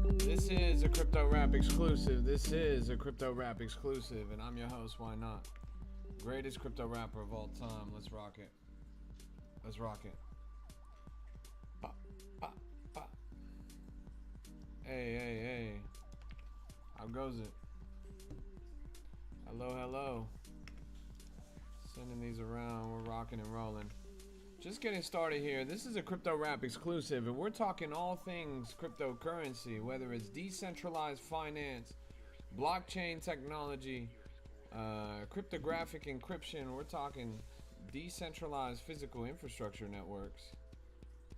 This is a Crypto Rap exclusive. This is a Crypto Rap exclusive, and I'm your host, YNOT. Greatest crypto rapper of all time. Let's rock it. Let's rock it. Pop, pop, pop. Hey, hey, hey. How goes it? Hello, hello. Sending these around. We're rocking and rolling. Just getting started here. This is a Crypto Rap exclusive, and we're talking all things cryptocurrency, whether it's decentralized finance, blockchain technology, cryptographic encryption. We're talking decentralized physical infrastructure networks.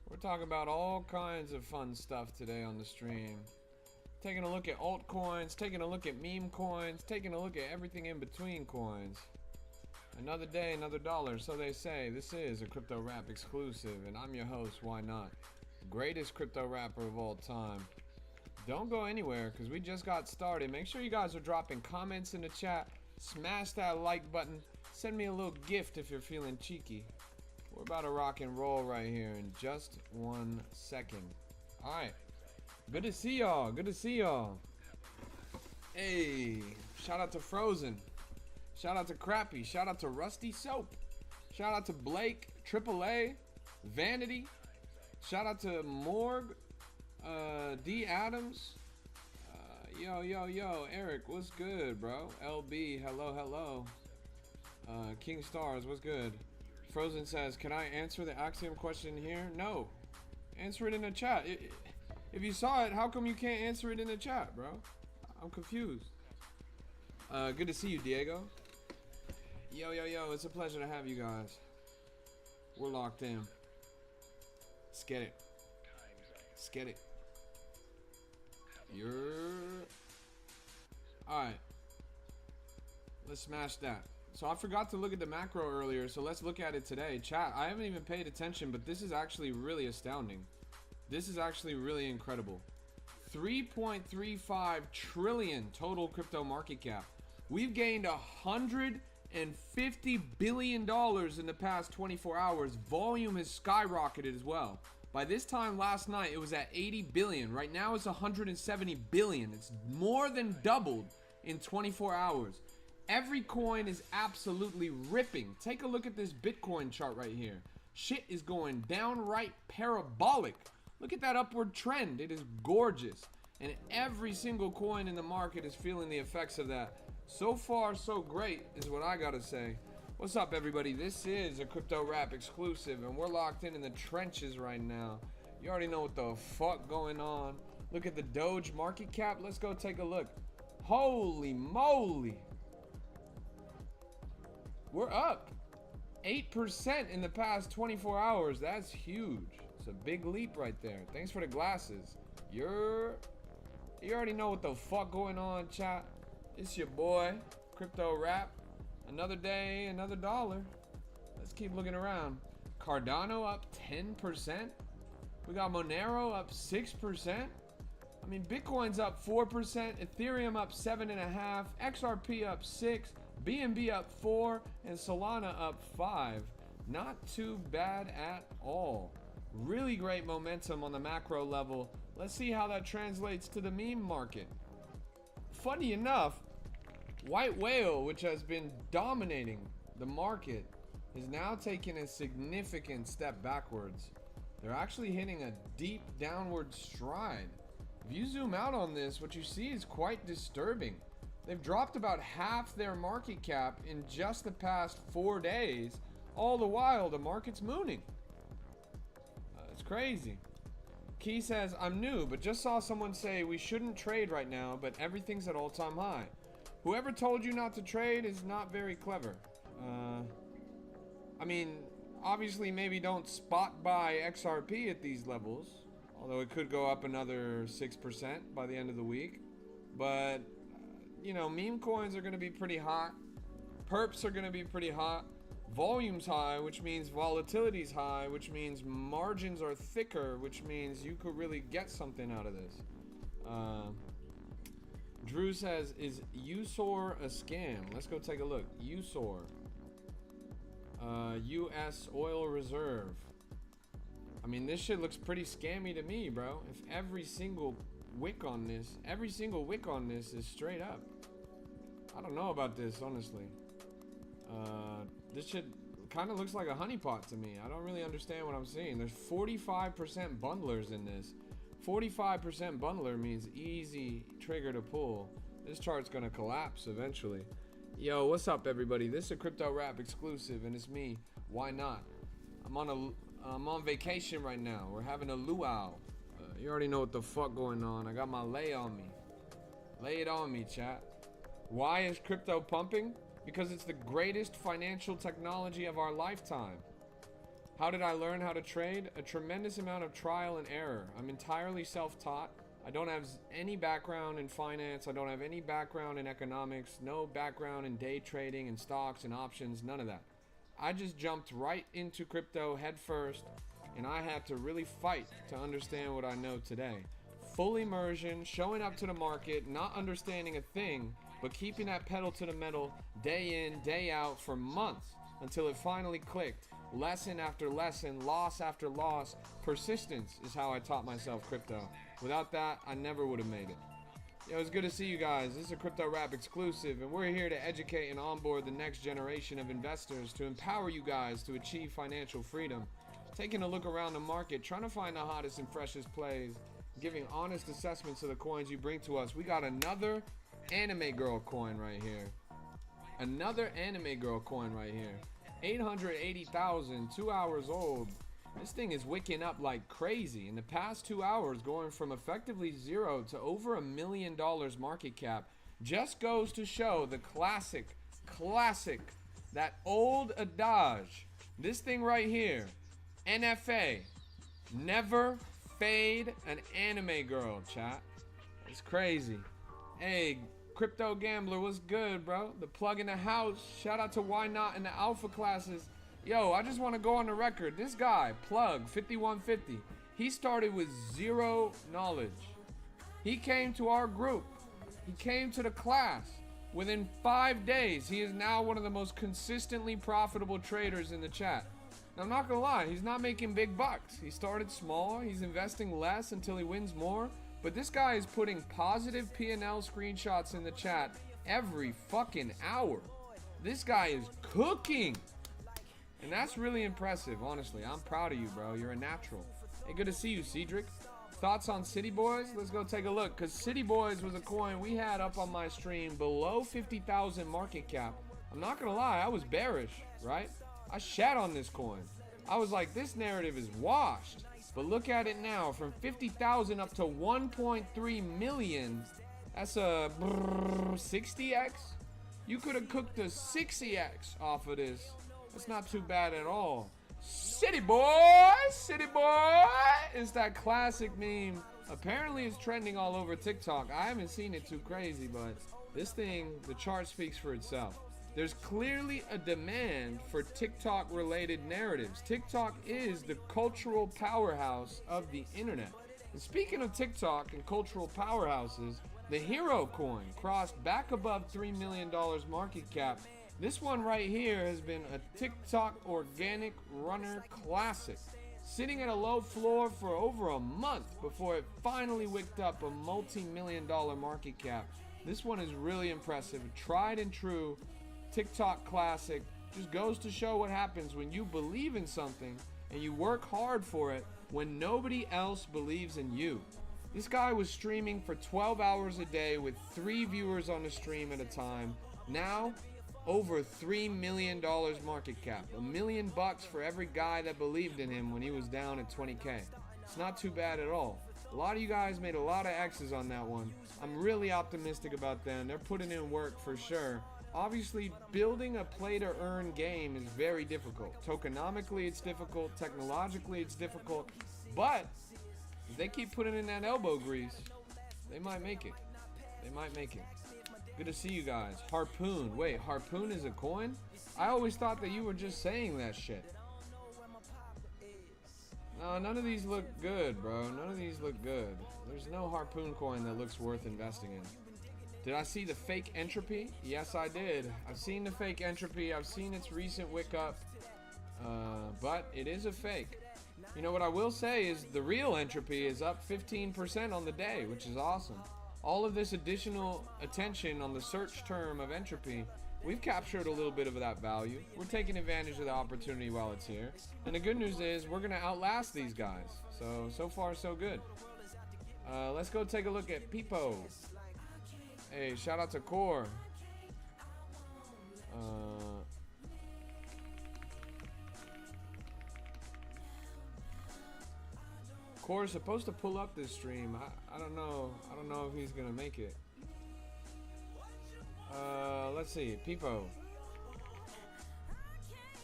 We're talking about all kinds of fun stuff today on the stream. Taking a look at altcoins, taking a look at meme coins, taking a look at everything in between coins. Another day, another dollar, so they say. This is a Crypto Rap exclusive, and I'm your host, YNOT. Greatest crypto rapper of all time. Don't go anywhere, because we just got started. Make sure you guys are dropping comments in the chat. Smash that like button. Send me a little gift if you're feeling cheeky. We're about to rock and roll right here in just 1 second. Alright. Good to see y'all. Good to see y'all. Hey, shout out to Frozen. Shout out to Crappy. Shout out to Rusty Soap. Shout out to Blake, AAA, Vanity. Shout out to Morg, D Adams. Yo, Eric, what's good, bro? LB, hello, hello. King Stars, what's good? Frozen says, can I answer the Axiom question here? No. Answer it in the chat. If you saw it, how come you can't answer it in the chat, bro? I'm confused. Good to see you, Diego. Yo, it's a pleasure to have you guys. We're locked in. Let's get it. Let's get it. Alright. Let's smash that. So I forgot to look at the macro earlier, so let's look at it today. Chat, I haven't even paid attention, but this is actually really astounding. This is actually really incredible. 3.35 trillion total crypto market cap. We've gained $150 billion in the past 24 hours. Volume has skyrocketed as well. By this time last night, it was at 80 billion. Right now, it's 170 billion. It's more than doubled in 24 hours. Every coin is absolutely ripping. Take a look at this Bitcoin chart right here. Shit is going downright parabolic. Look at that upward trend. It is gorgeous. And every single coin in the market is feeling the effects of that. So far, so great is what I gotta say. What's up, everybody? This is a Crypto Rap exclusive, and we're locked in the trenches right now. You already know what the fuck going on. Look at the Doge market cap. Let's go take a look. Holy moly. We're up 8% in the past 24 hours. That's huge. It's a big leap right there. Thanks for the glasses. You already know what the fuck going on, chat. It's your boy, Crypto Rap. Another day, another dollar. Let's keep looking around. Cardano up 10%. We got Monero up 6%. I mean, Bitcoin's up 4%. Ethereum up 7.5%. XRP up 6%. BNB up 4%. And Solana up 5%. Not too bad at all. Really great momentum on the macro level. Let's see how that translates to the meme market. Funny enough, White Whale, which has been dominating the market, is now taking a significant step backwards. They're actually hitting a deep downward stride. If you zoom out on this, what you see is quite disturbing. They've dropped about half their market cap in just the past 4 days. All the while, the market's mooning. It's crazy. Key says, I'm new, but just saw someone say we shouldn't trade right now, but everything's at all-time high. Whoever told you not to trade is not very clever. I mean, obviously maybe don't spot buy XRP at these levels, although it could go up another 6% by the end of the week. But, you know, meme coins are going to be pretty hot. Perps are going to be pretty hot. Volume's high, which means volatility's high, which means margins are thicker, which means you could really get something out of this. Drew says, is USOR a scam? Let's go take a look. USOR. U.S. Oil Reserve. I mean, this shit looks pretty scammy to me, bro. If every single wick on this, every single wick on this is straight up. I don't know about this, honestly. This shit kind of looks like a honeypot to me. I don't really understand what I'm seeing. There's 45% bundlers in this. 45% bundler means easy trigger to pull. This chart's gonna collapse eventually. Yo, what's up, everybody? This is a Crypto Rap exclusive, and it's me. Why not? I'm on vacation right now. We're having a luau. You already know what the fuck going on. I got my lay on me. Lay it on me, chat. Why is crypto pumping? Because it's the greatest financial technology of our lifetime. How did I learn how to trade? A tremendous amount of trial and error. I'm entirely self-taught. I don't have any background in finance. I don't have any background in economics. No background in day trading and stocks and options. None of that. I just jumped right into crypto head first, and I had to really fight to understand what I know today. Full immersion, showing up to the market, not understanding a thing, but keeping that pedal to the metal day in, day out for months until it finally clicked. Lesson after lesson, loss after loss. Persistence is how I taught myself crypto. Without that, I never would have made it. Yo, it's good to see you guys. This is a Crypto Rap exclusive, and we're here to educate and onboard the next generation of investors to empower you guys to achieve financial freedom. Taking a look around the market, trying to find the hottest and freshest plays, giving honest assessments of the coins you bring to us. We got another anime girl coin right here. Another anime girl coin right here. 880,000, 2 hours old. This thing is wicking up like crazy. In the past 2 hours, going from effectively zero to over $1 million market cap just goes to show the classic, that old adage. This thing right here, NFA, never fade an anime girl, chat. It's crazy. Hey, Crypto Gambler, what's good, bro? The plug in the house. Shout out to YNOT and the alpha classes. Yo, I just want to go on the record. This guy, Plug 5150, he started with zero knowledge. He came to our group. He came to the class. Within 5 days, he is now one of the most consistently profitable traders in the chat. Now, I'm not gonna lie, he's not making big bucks. He started small. He's investing less until he wins more. But this guy is putting positive P&L screenshots in the chat every fucking hour. This guy is cooking. And that's really impressive, honestly. I'm proud of you, bro. You're a natural. Hey, good to see you, Cedric. Thoughts on City Boys? Let's go take a look. Because City Boys was a coin we had up on my stream below 50,000 market cap. I'm not going to lie. I was bearish, right? I shat on this coin. I was like, this narrative is washed. But look at it now, from 50,000 up to 1.3 million. That's a 60x. You could have cooked a 60x off of this. That's not too bad at all. City boy, city boy. It's that classic meme. Apparently it's trending all over TikTok. I haven't seen it too crazy, but this thing, the chart speaks for itself. There's clearly a demand for TikTok-related narratives. TikTok is the cultural powerhouse of the internet. And speaking of TikTok and cultural powerhouses, the Hero coin crossed back above $3 million market cap. This one right here has been a TikTok organic runner classic, sitting at a low floor for over a month before it finally wicked up a multi-million-dollar market cap. This one is really impressive. Tried and true TikTok classic. Just goes to show what happens when you believe in something and you work hard for it when nobody else believes in you. This guy was streaming for 12 hours a day with 3 viewers on the stream at a time. Now, over $3 million market cap. $1 million for every guy that believed in him when he was down at 20K. It's not too bad at all. A lot of you guys made a lot of X's on that one. I'm really optimistic about them. They're putting in work for sure. Obviously, building a play-to-earn game is very difficult. Tokenomically, it's difficult. Technologically, it's difficult. But if they keep putting in that elbow grease, they might make it. They might make it. Good to see you guys. Harpoon. Wait, Harpoon is a coin? I always thought that you were just saying that shit. No, none of these look good, bro. None of these look good. There's no Harpoon coin that looks worth investing in. Did I see the fake entropy? Yes, I did. I've seen the fake entropy. I've seen its recent wick up. But it is a fake. You know what I will say is the real entropy is up 15% on the day, which is awesome. All of this additional attention on the search term of entropy, we've captured a little bit of that value. We're taking advantage of the opportunity while it's here. And the good news is we're gonna outlast these guys. So far so good. Let's go take a look at Peepo. Hey, shout out to Core. Core is supposed to pull up this stream. I don't know. I don't know if he's gonna make it. Let's see. Peepo.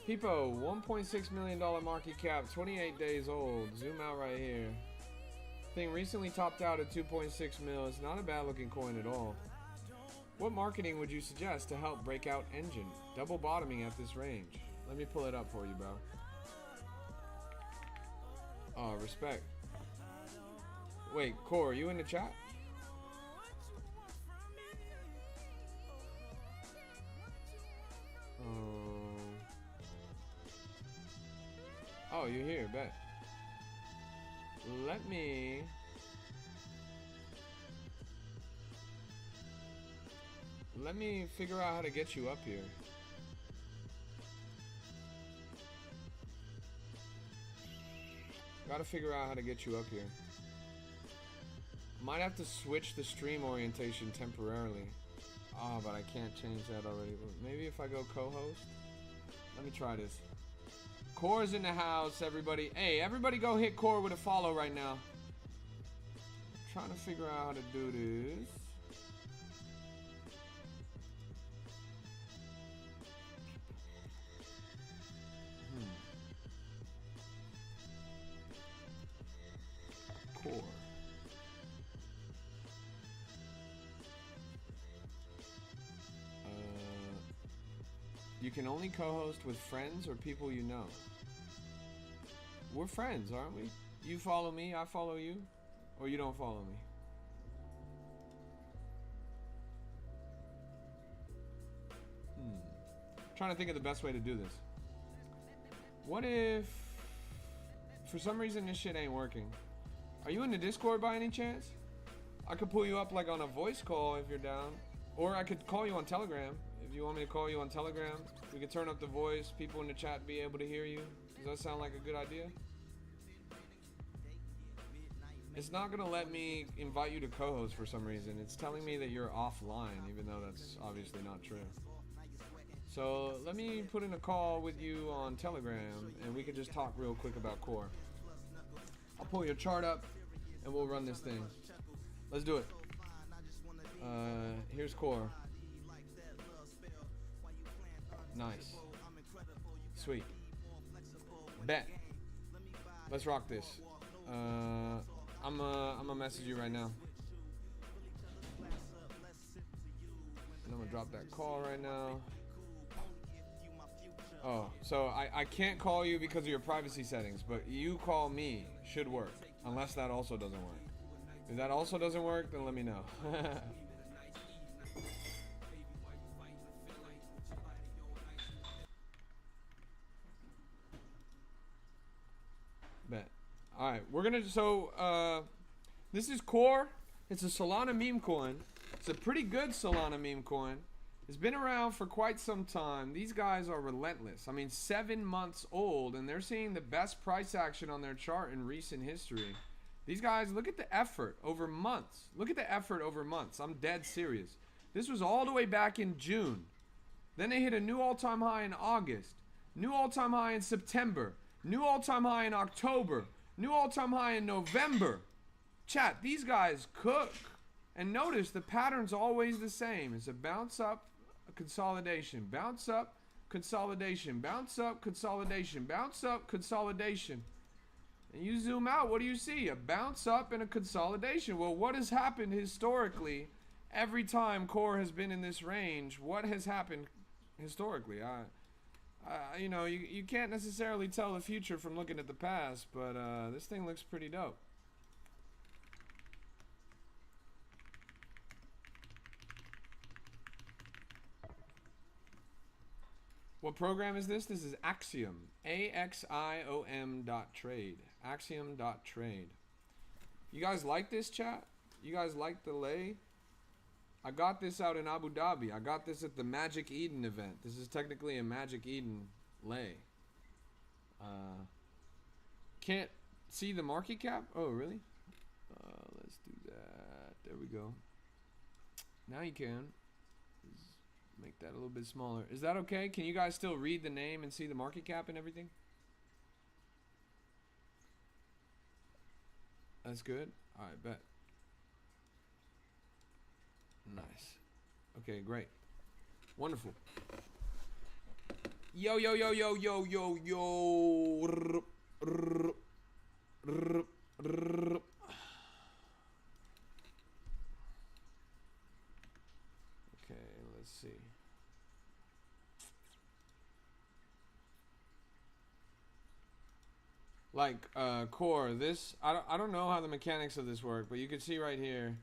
Peepo, $1.6 million market cap, 28 days old. Zoom out right here. Thing recently topped out at 2.6 mil. It's not a bad looking coin at all. What marketing would you suggest to help break out Engine? Double bottoming at this range. Let me pull it up for you, bro. Oh, respect. Wait, Core, you in the chat? Oh, you're here, bet. Let me... figure out how to get you up here. Gotta figure out how to get you up here. Might have to switch the stream orientation temporarily. Oh, but I can't change that already. Maybe if I go co-host? Let me try this. Core's in the house, everybody. Hey, everybody go hit Core with a follow right now. Trying to figure out how to do this. Core. You can only co-host with friends or people you know. We're friends, aren't we? You follow me, I follow you, or you don't follow me. Trying to think of the best way to do this. What if, for some reason, this shit ain't working? Are you in the Discord by any chance? I could pull you up like on a voice call if you're down. Or I could call you on Telegram. If you want me to call you on Telegram, we could turn up the voice. People in the chat be able to hear you. Does that sound like a good idea? It's not gonna let me invite you to co-host for some reason. It's telling me that you're offline, even though that's obviously not true. So let me put in a call with you on Telegram, and we can just talk real quick about Core. I'll pull your chart up, and we'll run this thing. Let's do it. Here's Core. Nice. Sweet. Bet. Let's rock this. I'm gonna message you right now. And I'm gonna drop that call right now. Oh, so I can't call you because of your privacy settings, but you call me should work, unless that also doesn't work. If that also doesn't work, then let me know. Bet. Alright, we're gonna, this is Core. It's a Solana meme coin. It's a pretty good Solana meme coin. It's been around for quite some time. These guys are relentless. I mean, 7 months old, and they're seeing the best price action on their chart in recent history. These guys, look at the effort over months. Look at the effort over months. I'm dead serious. This was all the way back in June. Then they hit a new all-time high in August. New all-time high in September. New all-time high in October. New all-time high in November. Chat, these guys cook. And notice the pattern's always the same. It's a bounce up, a consolidation. Bounce up, consolidation. Bounce up, consolidation. Bounce up, consolidation. And you zoom out, what do you see? A bounce up and a consolidation. Well, what has happened historically every time Core has been in this range? What has happened historically? You know, you can't necessarily tell the future from looking at the past, but this thing looks pretty dope. What program is this? This is Axiom. AXIOM.trade. Axiom.trade. You guys like this, chat? You guys like the lay? I got this out in Abu Dhabi. I got this at the Magic Eden event. This is technically a Magic Eden lay. Can't see the market cap? Oh, really? Let's do that. There we go. Now you can. Just make that a little bit smaller. Is that okay? Can you guys still read the name and see the market cap and everything? That's good. All right, bet. Nice. Okay, great. Wonderful. Yo, yo, yo, yo, yo, yo, yo. Okay, let's see. Like core, this I don't know how the mechanics of this work, but you can see right here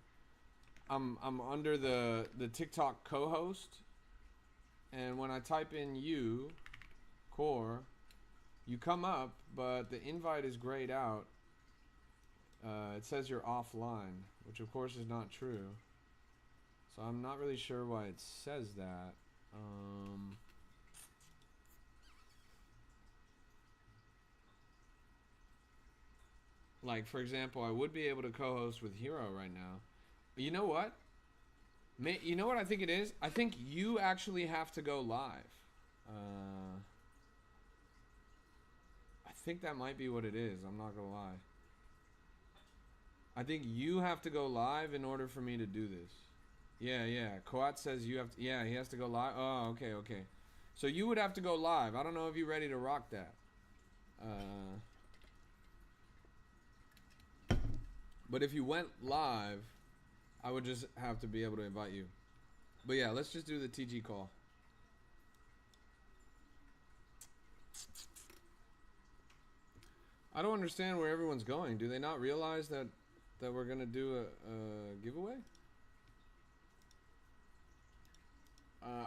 I'm under the TikTok co-host, and when I type in you core, you come up, but the invite is grayed out. It says you're offline, which of course is not true. So I'm not really sure why it says that. Like, for example, I would be able to co-host with Hero right now. But you know what? You know what I think it is? I think you actually have to go live. I think that might be what it is. I'm not gonna lie. I think you have to go live in order for me to do this. Yeah. Koat says you have to, yeah, he has to go live. Oh, okay. So you would have to go live. I don't know if you're ready to rock that. But if you went live, I would just have to be able to invite you. But yeah, let's just do the TG call. I don't understand where everyone's going. Do they not realize that we're gonna do a giveaway?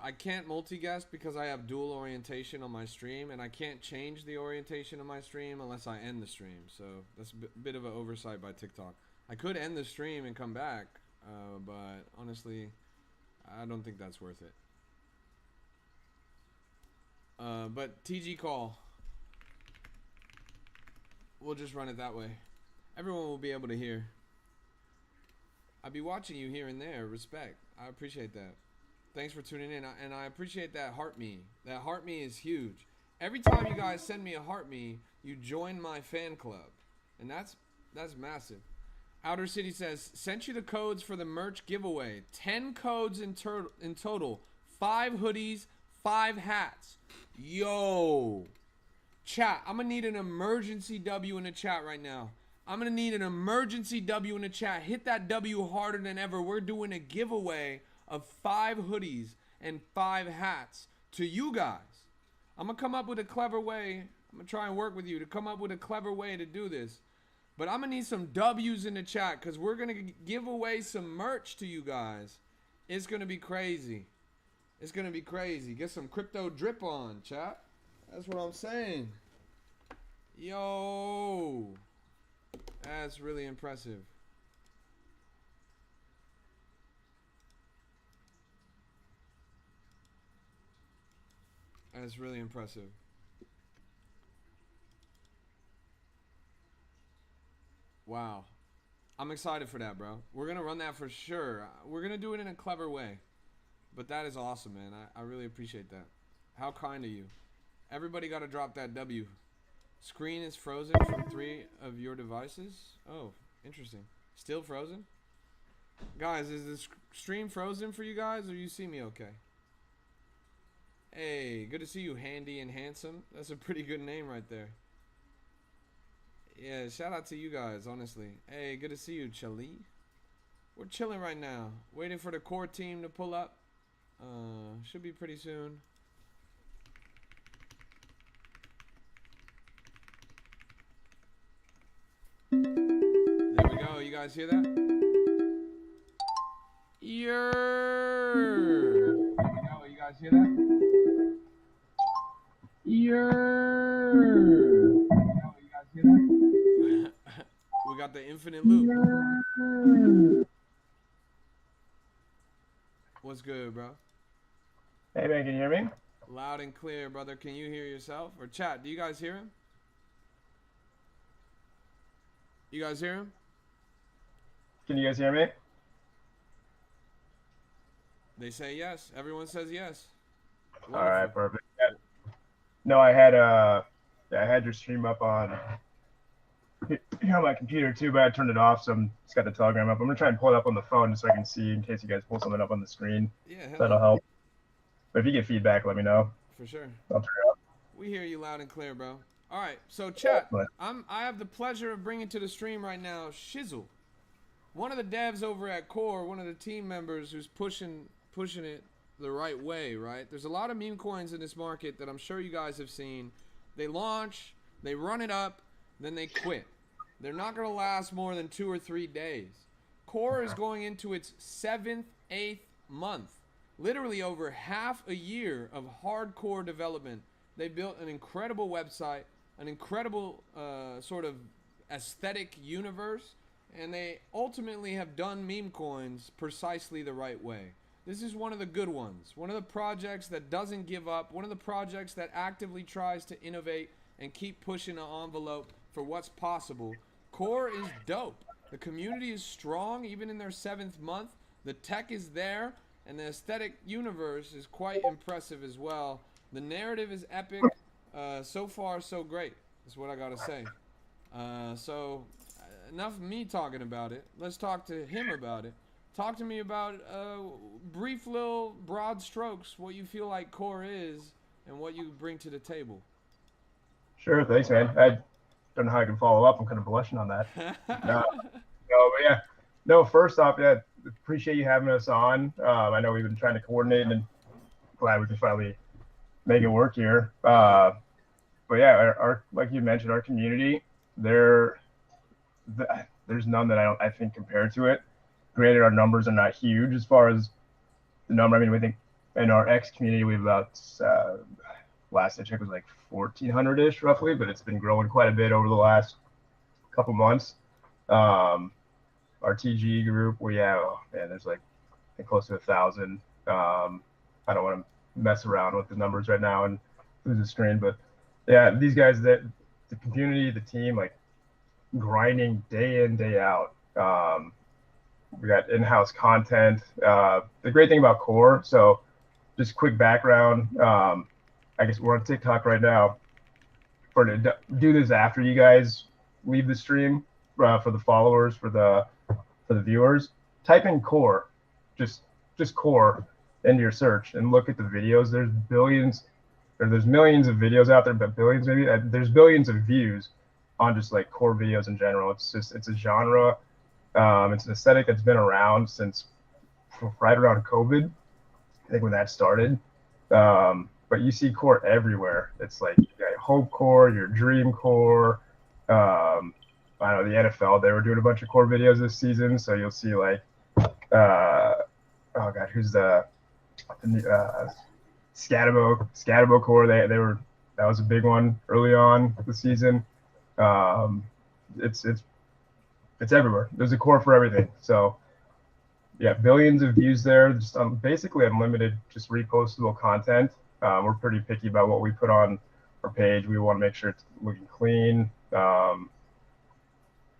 I can't multi-guest because I have dual orientation on my stream, and I can't change the orientation of my stream unless I end the stream. So that's a bit of an oversight by TikTok. I could end the stream and come back, but honestly, I don't think that's worth it. But TG call. We'll just run it that way. Everyone will be able to hear. I'll be watching you here and there. Respect. I appreciate that. Thanks for tuning in. And I appreciate that heart me. That heart me is huge. Every time you guys send me a heart me, you join my fan club. And that's massive. Outer City says, sent you the codes for the merch giveaway. 10 codes in total. 5 hoodies, 5 hats. Yo. Chat, I'm going to need an emergency W in the chat right now. I'm going to need an emergency W in the chat. Hit that W harder than ever. We're doing a giveaway of 5 hoodies and 5 hats to you guys. I'm going to come up with a clever way. I'm going to try and work with you to come up with a clever way to do this. But I'm going to need some W's in the chat because we're going to give away some merch to you guys. It's going to be crazy. It's going to be crazy. Get some crypto drip on, chat. That's what I'm saying. Yo. That's really impressive. That's really impressive. Wow. I'm excited for that, bro. We're going to run that for sure. We're going to do it in a clever way. But that is awesome, man. I really appreciate that. How kind of you. Everybody got to drop that W. Screen is frozen from 3 of your devices. Oh, interesting. Still frozen? Guys, is the stream frozen for you guys, or you see me okay? Hey, good to see you, Handy and Handsome. That's a pretty good name right there. Yeah, shout out to you guys, honestly. Hey, good to see you, Chali. We're chilling right now. Waiting for the core team to pull up. Should be pretty soon. There we go. You guys hear that? There we go. You guys hear that? There we go. You guys hear that? got the infinite loop. What's good, bro? Hey man, can you hear me? Loud and clear, brother. Can you hear yourself? Or chat, do you guys hear him? You guys hear him? Can you guys hear me? They say yes. Everyone says yes. All Wonderful. right, perfect. Yeah. No, I had your stream up on here on my computer too, but I turned it off, so I'm just got the Telegram up. I'm gonna try and pull it up on the phone just so I can see in case you guys pull something up on the screen. Yeah, hell That'll yeah. help. But if you get feedback, let me know. For sure. I'll turn it up. We hear you loud and clear, bro. All right, so chat. But I have the pleasure of bringing to the stream right now Shizzle, one of the devs over at Core, one of the team members who's pushing it the right way. Right? There's a lot of meme coins in this market that I'm sure you guys have seen. They launch, they run it up, then they quit. They're not gonna last more than 2 or 3 days. Core is going into its 7th, 8th month. Literally over half a year of hardcore development. They built an incredible website, an incredible sort of aesthetic universe, and they ultimately have done meme coins precisely the right way. This is one of the good ones, one of the projects that doesn't give up, one of the projects that actively tries to innovate and keep pushing the envelope for what's possible. Core is dope. The community is strong even in their 7th month. The tech is there, and the aesthetic universe is quite impressive as well. The narrative is epic. So far, so great. Is what I gotta say. So, enough of me talking about it. Let's talk to him about it. Talk to me about brief little broad strokes, what you feel like Core is, and what you bring to the table. sure, thanks, man. I don't know how I can follow up. I'm kind of blushing on that. No, but yeah. No, first off, yeah, appreciate you having us on. I know we've been trying to coordinate, and glad we can finally make it work here. Yeah. But yeah, our like you mentioned, our community, there, there's none that I think compared to it. Granted, our numbers are not huge as far as the number. I mean, we think in our X community we have about last I checked was like 1,400 ish roughly, but it's been growing quite a bit over the last couple months. Our TG group, we have man, there's like close to 1,000. I don't want to mess around with the numbers right now and lose the screen, but yeah, these guys, that the community, the team, like grinding day in day out. We got in-house content. The great thing about Core, so just quick background. I guess we're on TikTok right now. For to do this after you guys leave the stream, for the followers, for the viewers, type in Core, just Core into your search and look at the videos. There's billions, or there's millions of videos out there, but billions maybe. There's billions of views on just like Core videos in general. It's a genre. It's an aesthetic that's been around since right around COVID. I think when that started. But you see Core everywhere. It's like you got Hope Core, your Dream Core. I know the NFL, they were doing a bunch of Core videos this season, so you'll see like, oh god, who's the Scatabo Core? They were, that was a big one early on the season. It's everywhere. There's a Core for everything. So yeah, billions of views there. Just basically unlimited, just repostable content. We're pretty picky about what we put on our page. We want to make sure it's looking clean.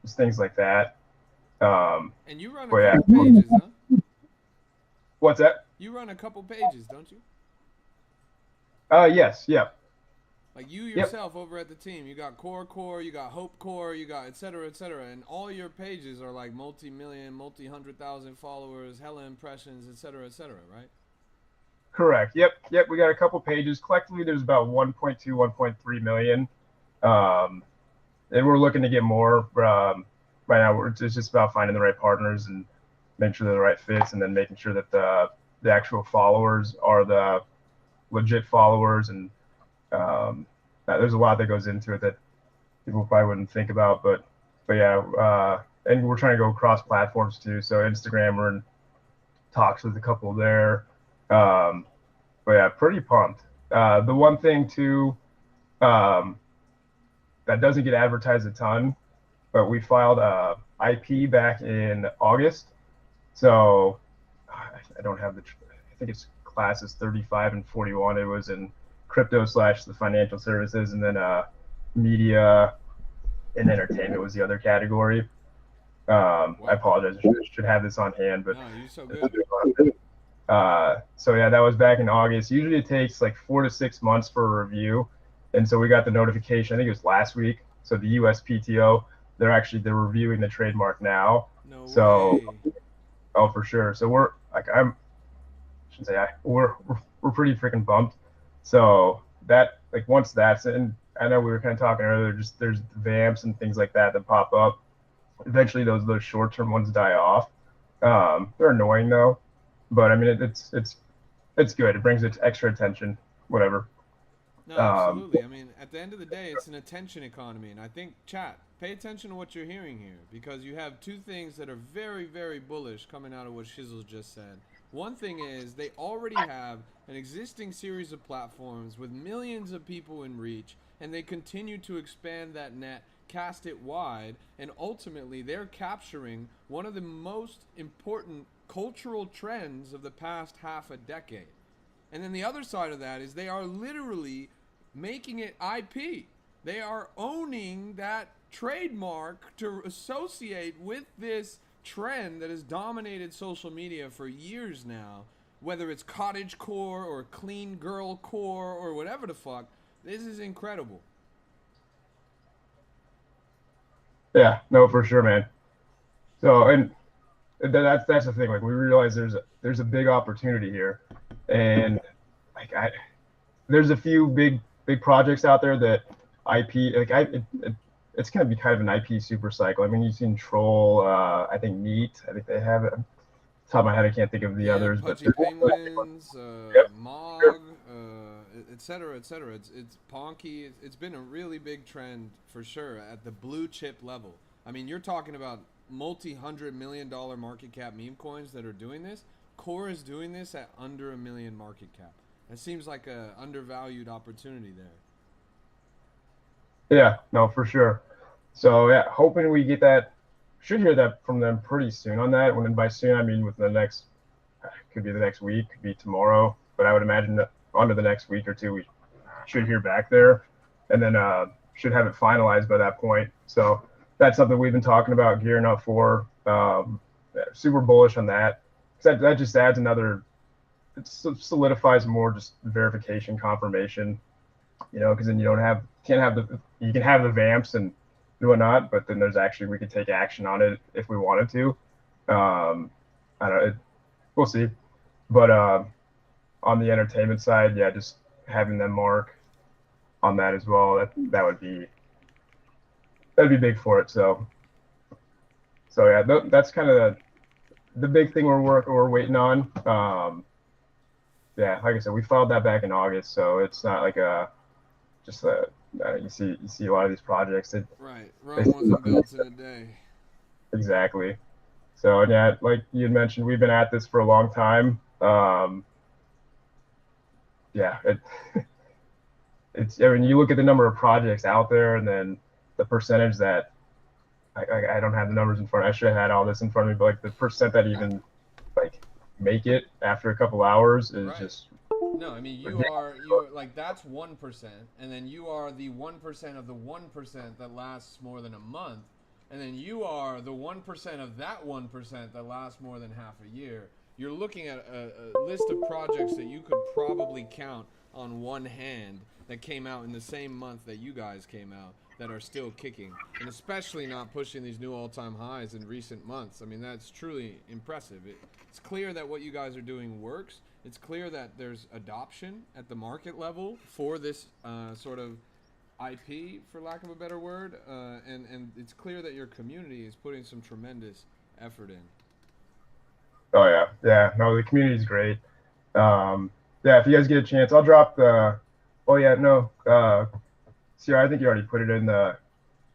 Just things like that. And you run a couple pages, huh? What's that? You run a couple pages, don't you? Yes, yeah. Like you yourself over at the team, you got Core, you got Hope Core, you got et cetera, and all your pages are like multi-million, multi-100,000 followers, hella impressions, et cetera, right? Correct. Yep. We got a couple pages. Collectively, there's about 1.2, 1.3 million. And we're looking to get more. Right now, it's just about finding the right partners and making sure they're the right fits, and then making sure that the actual followers are the legit followers. And there's a lot that goes into it that people probably wouldn't think about. But yeah, and we're trying to go across platforms too. So Instagram, we're in talks with a couple there. But yeah, pretty pumped. The one thing too, that doesn't get advertised a ton, but we filed IP back in August. So I don't have I think it's classes 35 and 41. It was in crypto slash the financial services, and then media and entertainment was the other category. I Wow. apologize. I should have this on hand, but No, you're so good. so yeah, that was back in August. Usually it takes like 4 to 6 months for a review, and so we got the notification. I think it was last week. So the USPTO, they're reviewing the trademark now. No So way. oh, for sure. So we're like I shouldn't say we're pretty freaking bumped. So that like once that's in, I know we were kind of talking earlier. Just there's vamps and things like that that pop up. Eventually, those short term ones die off. They're annoying though, but I mean it's good. It brings it extra attention. Whatever. No, Um, absolutely. I mean, at the end of the day, it's an attention economy. And I think, chat, pay attention to what you're hearing here because you have two things that are very, very bullish coming out of what Shizzle just said. One thing is they already have an existing series of platforms with millions of people in reach, and they continue to expand that net, cast it wide, and ultimately they're capturing one of the most important cultural trends of the past half a decade. And then the other side of that is they are literally making it IP. They are owning that trademark to associate with this trend that has dominated social media for years now, whether it's cottage core or clean girl core or whatever the fuck. This is incredible. yeah, no, for sure, man. So and that's the thing. Like we realize there's a big opportunity here, and like there's a few big projects out there that IP like it's gonna be kind of an IP super cycle. I mean, you've seen Troll. I think Neat. I think they have it. Top of my head, I can't think of the Yeah, others, but Pudgy Penguins, yep, Mog, etc., etc. It's Ponky. It's been a really big trend for sure at the blue chip level. I mean, you're talking about multi-$100 million market cap meme coins that are doing this. Core is doing this at under $1 million market cap. That seems like a undervalued opportunity there. yeah, no, for sure. So yeah, hoping we get that. Should hear that from them pretty soon on that. When by soon I mean within the next, could be the next week, could be tomorrow, but I would imagine that under the next week or two we should hear back there, and then should have it finalized by that point. So that's something we've been talking about gearing up for. Yeah, super bullish on that. That just adds another. It solidifies more just verification confirmation, because then you don't have can't have the you can have the vamps and whatnot, but then there's actually we could take action on it if we wanted to. I don't know. We'll see. But on the entertainment side, yeah, just having them mark on that as well. That'd be big for it. So yeah, that's kind of the big thing we're waiting on. Yeah, like I said, we filed that back in August, so it's not like just you see a lot of these projects that Right, they Rome wasn't built in a day. exactly. So yeah, like you had mentioned, we've been at this for a long time. Yeah, it's I mean, you look at the number of projects out there, and then the percentage that I don't have the numbers in front. I should have had all this in front of me, but like the percent that even like make it after a couple hours is Right. just No, I mean ridiculous. you're like that's 1%, and then you are the 1% of the 1% that lasts more than a month, and then you are the 1% of that 1% that lasts more than half a year. You're looking at a list of projects that you could probably count on one hand that came out in the same month that you guys came out that are still kicking, and especially not pushing these new all-time highs in recent months. I mean, that's truly impressive. It's clear that what you guys are doing works. It's clear that there's adoption at the market level for this sort of IP, for lack of a better word, and it's clear that your community is putting some tremendous effort in. Oh yeah. No, the community's great. Yeah, if you guys get a chance, I'll drop the. Oh yeah, no. Sierra, I think you already put it in the.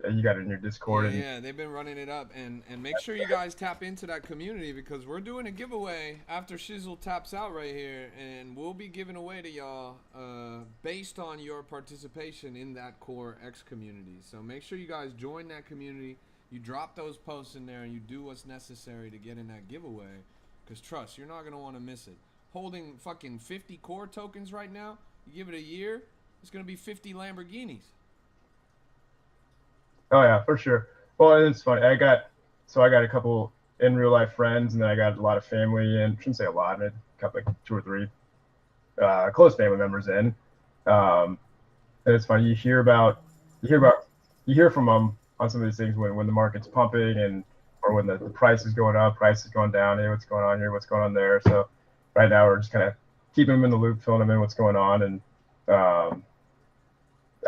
You got it in your Discord, Yeah, and yeah, they've been running it up, and make sure you guys tap into that community because we're doing a giveaway after Shizzle taps out right here, and we'll be giving away to y'all based on your participation in that Core X community. So make sure you guys join that community, You drop those posts in there and you do what's necessary to get in that giveaway. Because trust, you're not going to want to miss it. Holding fucking 50 core tokens right now, you give it a year, it's going to be 50 Lamborghinis. Oh yeah, for sure. Well, and it's funny. I got a couple in real life friends, and then I got a lot of family, and I shouldn't say a lot, maybe a couple, like two or three close family members in. And it's funny. You hear about, you hear from them on some of these things when the market's pumping and or when the price is going up, price is going down. Hey, what's going on here? What's going on there? So right now we're just kind of keeping them in the loop, filling them in what's going on, and um,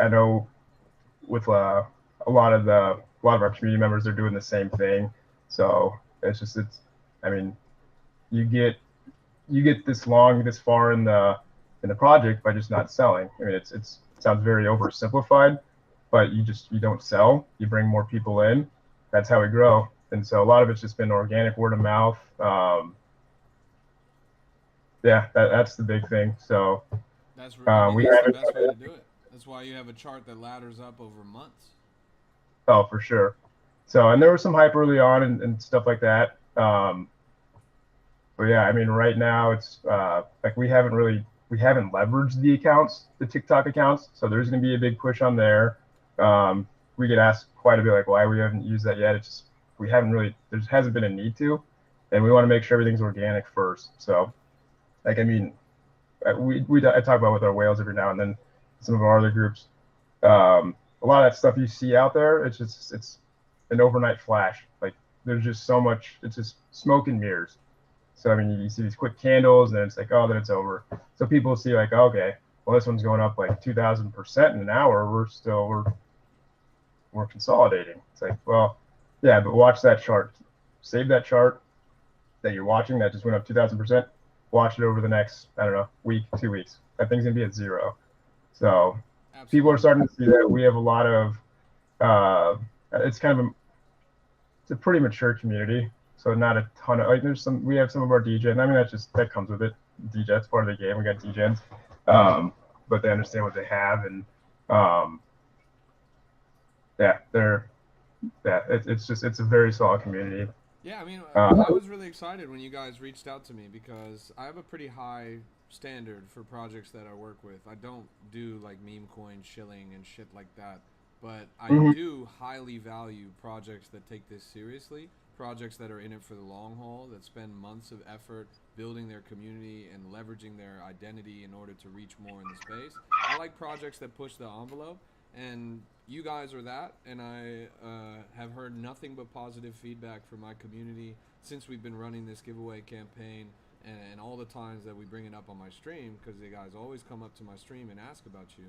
I know with a lot of our community members are doing the same thing. So it's I mean you get this far in the project by just not selling. I mean it sounds very oversimplified, but you don't sell. You bring more people in. That's how we grow. And so a lot of it's just been organic word of mouth. Yeah, that's the big thing. So I mean, we that's the haven't. best way to do it. That's why you have a chart that ladders up over months. Oh, for sure. So, and there was some hype early on and stuff like that. But yeah, I mean, right now it's like we haven't leveraged the accounts, the TikTok accounts. So there's going to be a big push on there. We get asked quite a bit like why we haven't used that yet. It's just we haven't really. There hasn't been a need to, and we want to make sure everything's organic first. So, like I mean, I talk about with our whales every now and then, some of our other groups. A lot of that stuff you see out there, it's an overnight flash. Like there's just so much. It's just smoke and mirrors. So I mean, you see these quick candles, and then it's like, oh, then it's over. So people see like, oh, okay, well this one's going up like 2,000% in an hour. We're consolidating. It's like, well, yeah, but watch that chart. Save that chart that you're watching that just went up 2,000%. Watch it over the next, I don't know, week, 2 weeks. That thing's gonna be at zero. So Absolutely. people are starting to see that. We have a lot of it's kind of it's a pretty mature community. So not a ton of like we have some of our DJ, and I mean that comes with it. DJ, that's part of the game. We got DJs, but they understand what they have, and yeah, it's a very solid community. Yeah, I mean, Uh, I was really excited when you guys reached out to me because I have a pretty high standard for projects that I work with. I don't do like meme coin shilling and shit like that, but I mhm. do highly value projects that take this seriously, projects that are in it for the long haul, that spend months of effort building their community and leveraging their identity in order to reach more in the space. I like projects that push the envelope, and you guys are that. And I have heard nothing but positive feedback from my community since we've been running this giveaway campaign, and all the times that we bring it up on my stream, because the guys always come up to my stream and ask about you.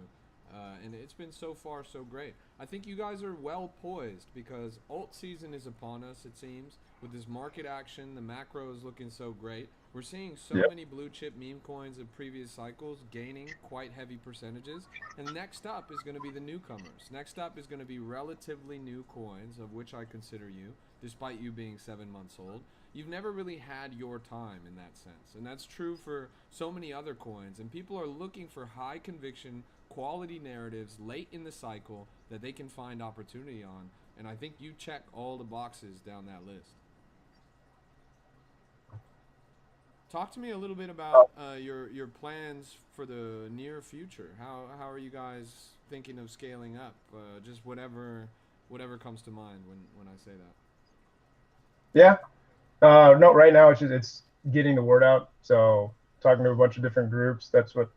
And it's been so far so great. I think you guys are well poised because alt season is upon us, it seems. With this market action, the macro is looking so great. We're seeing so Yeah. many blue chip meme coins of previous cycles gaining quite heavy percentages. And next up is going to be the newcomers. Next up is going to be relatively new coins, of which I consider you, despite you being 7 months old. You've never really had your time in that sense. And that's true for so many other coins. And people are looking for high conviction, quality narratives late in the cycle that they can find opportunity on. And I think you check all the boxes down that list. Talk to me a little bit about your plans for the near future. How are you guys thinking of scaling up? Just whatever comes to mind when I say that. Yeah. No, right now it's getting the word out. So talking to a bunch of different groups. That's what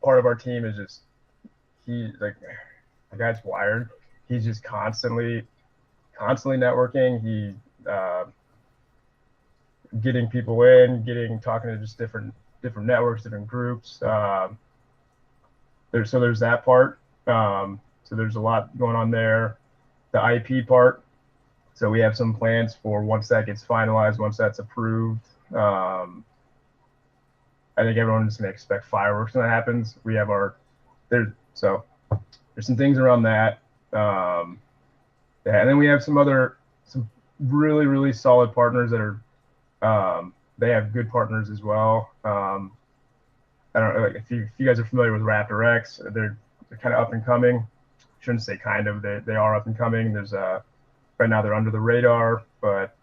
part of our team is just he like the guy's wired. He's just constantly networking. He getting people in, talking to just different networks, different groups. There's that part. So there's a lot going on there. The IP part. So we have some plans for once that gets finalized, once that's approved. I think everyone's gonna expect fireworks when that happens. We have there's some things around that. Yeah, and then we have some really really solid partners that are they have good partners as well. I don't know if you guys are familiar with Raptor X. They're kind of up and coming. Shouldn't say kind of. They are up and coming. There's right now they're under the radar, but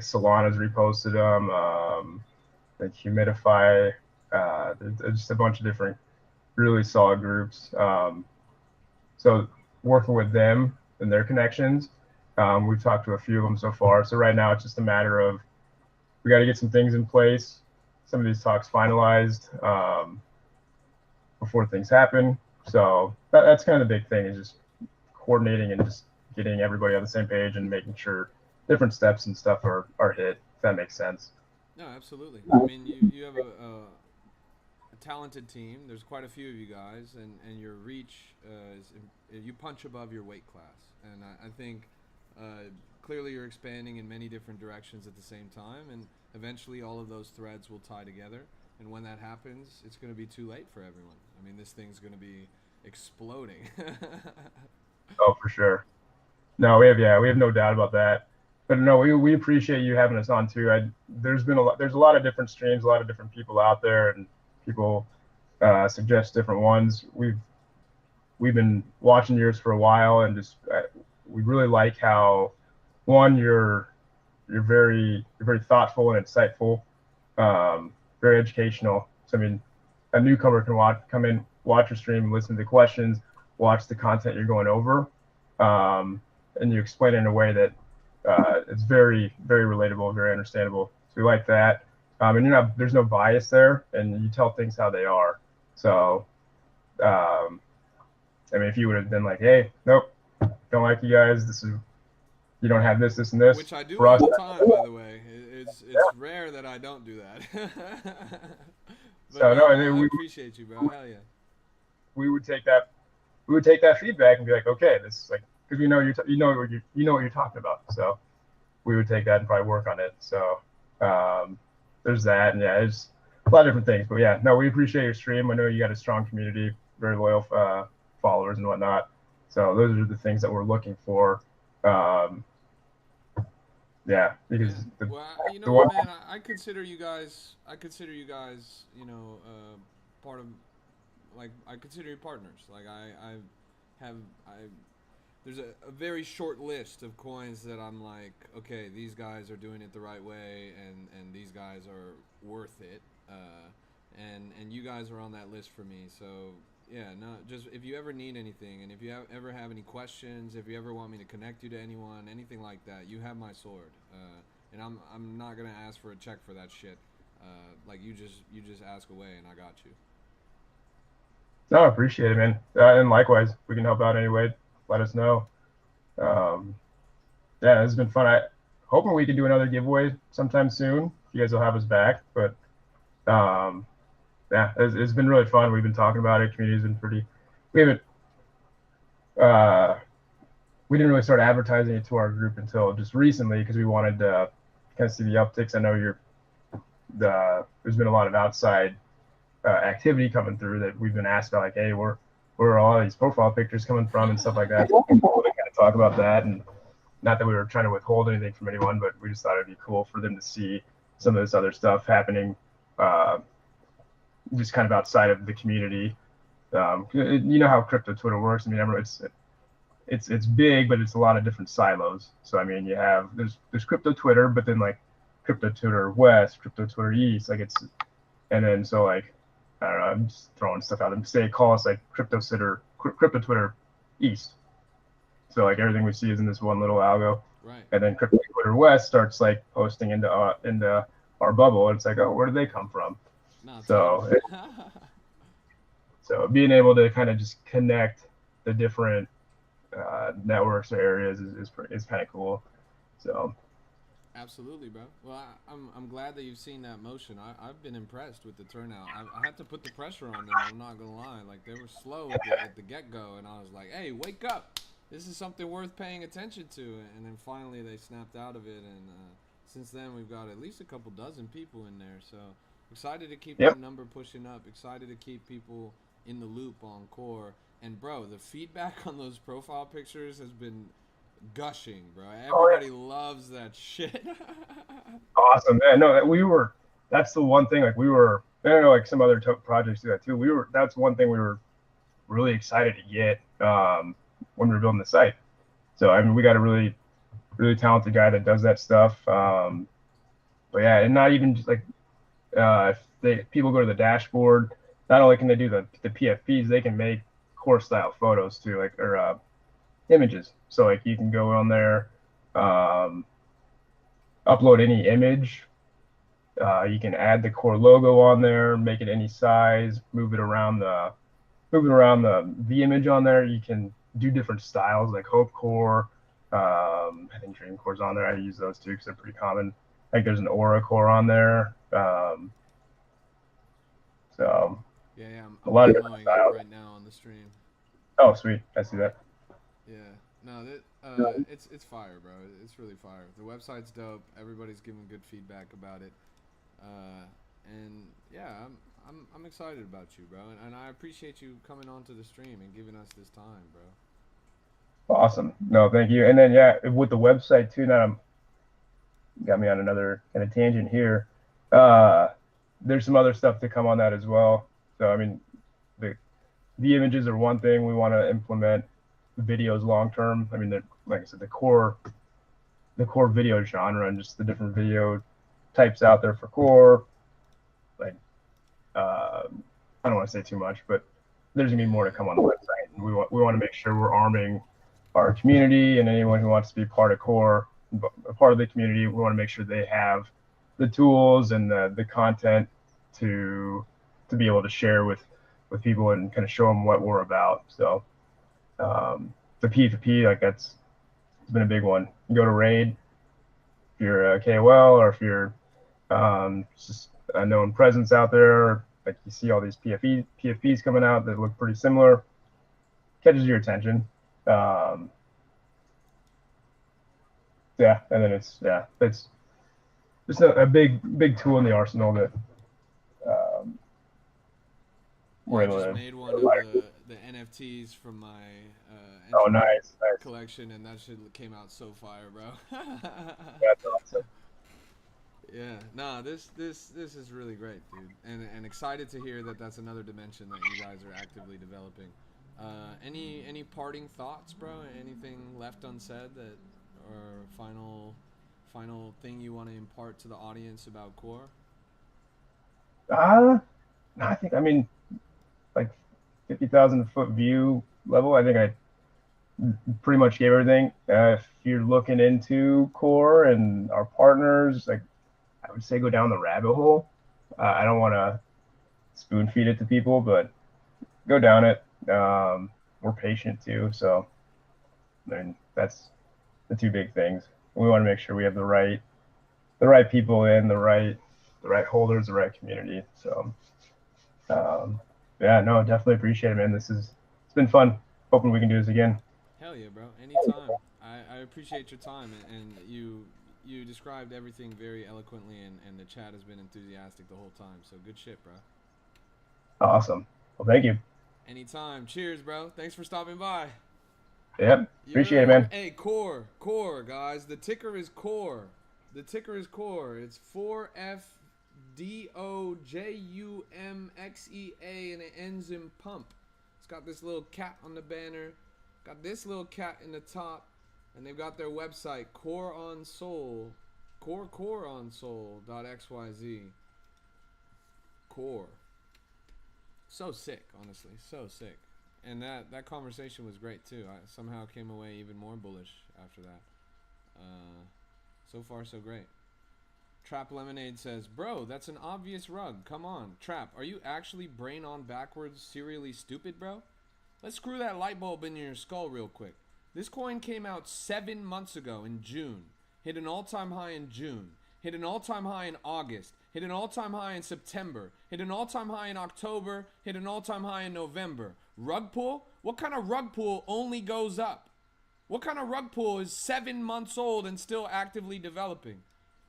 Solana's reposted them. Like Humidify. There's just a bunch of different really solid groups. So working with them and their connections, we've talked to a few of them so far. So right now it's just a matter of we got to get some things in place, some of these talks finalized before things happen. So that's kind of the big thing, is just coordinating and just getting everybody on the same page and making sure different steps and stuff are hit, if that makes sense. No, absolutely. I mean, you have a talented team. There's quite a few of you guys, and your reach you punch above your weight class. And I think clearly you're expanding in many different directions at the same time, and eventually all of those threads will tie together. And when that happens, it's going to be too late for everyone. I mean, this thing's going to be exploding. Oh, for sure. No, we have no doubt about that. But no, we appreciate you having us on too. There's a lot of different streams, a lot of different people out there, and people suggest different ones. We've been watching yours for a while, and just we really like how one you're very thoughtful and insightful, very educational. So I mean, a newcomer can come in, watch your stream, listen to the questions, watch the content you're going over, and you explain it in a way that it's very, very relatable, very understandable. So we like that. And there's no bias there, and you tell things how they are. So, I mean, if you would have been like, hey, nope, don't like you guys, you don't have this, and this. Which I do all the time, by the way. It's rare that I don't do that. But so no, I appreciate you, bro. Hell yeah. We would take that feedback and be like, okay, this is like, because you know what you're talking about. So we would take that and probably work on it. So there's that, and yeah, it's a lot of different things. But yeah, no, we appreciate your stream. I know you got a strong community, very loyal followers and whatnot. So those are the things that we're looking for. Yeah, because man, I consider you guys. You know, part of, like, I consider you partners. Like I there's a very short list of coins that I'm like, okay, these guys are doing it the right way, and these guys are worth it. And you guys are on that list for me. So yeah, no, just if you ever need anything, and if you ever have any questions, if you ever want me to connect you to anyone, anything like that, you have my sword. And I'm not gonna ask for a check for that shit. Like you just ask away, and I got you. No, I appreciate it, man. And likewise, we can help out anyway. Let us know. Yeah, it's been fun. Hoping we can do another giveaway sometime soon. You guys will have us back, but yeah, it's been really fun. We've been talking about it. Community's been pretty. We haven't. We didn't really start advertising it to our group until just recently, because we wanted to kind of see the upticks. I know there's been a lot of outside activity coming through that we've been asked about, like, hey, where are all these profile pictures coming from and stuff like that. So we kind of talk about that, and not that we were trying to withhold anything from anyone, but we just thought it'd be cool for them to see some of this other stuff happening, just kind of outside of the community. You know how crypto Twitter works. I mean, it's big, but it's a lot of different silos. So I mean, there's crypto Twitter, but then like crypto Twitter West, crypto Twitter East, and then so like, I don't know, I'm just throwing stuff out. Call us like crypto Twitter East. So like everything we see is in this one little algo, right? And then crypto Twitter West starts like posting into our bubble, and it's like, oh, where did they come from? So being able to kind of just connect the different networks or areas is kind of cool. So absolutely, bro. Well, I'm glad that you've seen that motion. I've been impressed with the turnout. I had to put the pressure on them. I'm not gonna lie. Like, they were slow at the get-go, and I was like, hey, wake up! This is something worth paying attention to. And then finally they snapped out of it, and since then we've got at least a couple dozen people in there. So excited to keep that number pushing up. Excited to keep people in the loop on core. And bro, the feedback on those profile pictures has been gushing, bro. Everybody loves that shit. Awesome, man. No, that's the one thing. Like, I don't know, like some other projects do that too. That's one thing we were really excited to get when we were building the site. So I mean, we got a really talented guy that does that stuff. But yeah, and not even just like if people go to the dashboard, not only can they do the PFPs, they can make core style photos too, like or images. So like you can go on there, um, upload any image. You can add the core logo on there, make it any size, move it around the image on there. You can do different styles like Hope Core. I think Dream Core's on there. I use those too because they're pretty common. I think there's an Aura Core on there. So Yeah, yeah. a I'm lot of different demoing it styles. right now on the stream. Oh, sweet. I see that. Yeah. No, it's fire, bro. It's really fire. The website's dope. Everybody's giving good feedback about it. And yeah, I'm excited about you, bro. And I appreciate you coming onto the stream and giving us this time, bro. Awesome. No, thank you. And then yeah, with the website too. Now I'm got me on another kind of tangent here. Uh, there's some other stuff to come on that as well. So I mean, the the images are one thing. We want to implement videos long term. I mean, like I said, the core video genre and just the different video types out there for core. Like, I don't want to say too much, but there's gonna be more to come on the website. And we want to make sure we're arming our community and anyone who wants to be part of core, a part of the community. We want to make sure they have the tools and the content to be able to share with people and kind of show them what we're about. So the P2P, like it's been a big one. You go to Raid if you're a KOL or if you're just a known presence out there. Like you see all these PFPs coming out that look pretty similar, catches your attention. Um, yeah, and then it's just a big tool in the arsenal that um, Yeah, we're I able just to. made one of the NFTs from my Oh, entry nice. collection, and that shit came out so fire, bro. That's awesome. Yeah, nah, this is really great, dude, and excited to hear that that's another dimension that you guys are actively developing. Any parting thoughts, bro? Anything left unsaid that, or final thing you want to impart to the audience about core? I think I mean like 50,000 foot view level. I think I pretty much gave everything. If you're looking into core and our partners, like I would say go down the rabbit hole. I don't want to spoon feed it to people, but go down it. We're patient too, so I mean that's the two big things. We want to make sure we have the right people in the right holders, the right community. So yeah, no, definitely appreciate it, man. It's been fun. Hoping we can do this again. Hell yeah, bro. Anytime. I appreciate your time, and you described everything very eloquently, and the chat has been enthusiastic the whole time. So good shit, bro. Awesome. Well, thank you. Anytime. Cheers, bro. Thanks for stopping by. Yep, appreciate it, You're man. hey core guys. The ticker is core. The ticker is core. It's 4FDOJUMXEA, and it ends in pump. It's got this little cat on the banner. Got this little cat in the top, and they've got their website Core on Soul, coreonsoul.xyz. Core. So sick, honestly, so sick. And that conversation was great too. I somehow came away even more bullish after that. So far, so great. Trap Lemonade says, "Bro, that's an obvious rug. Come on, Trap. Are you actually brain on backwards, serially stupid, bro? Let's screw that light bulb in your skull real quick. This coin came out 7 months ago in June. Hit an all-time high in June. Hit an all-time high in August. Hit an all-time high in September. Hit an all-time high in October. Hit an all-time high in November. Rug pull? What kind of rug pull only goes up? What kind of rug pull is 7 months old and still actively developing?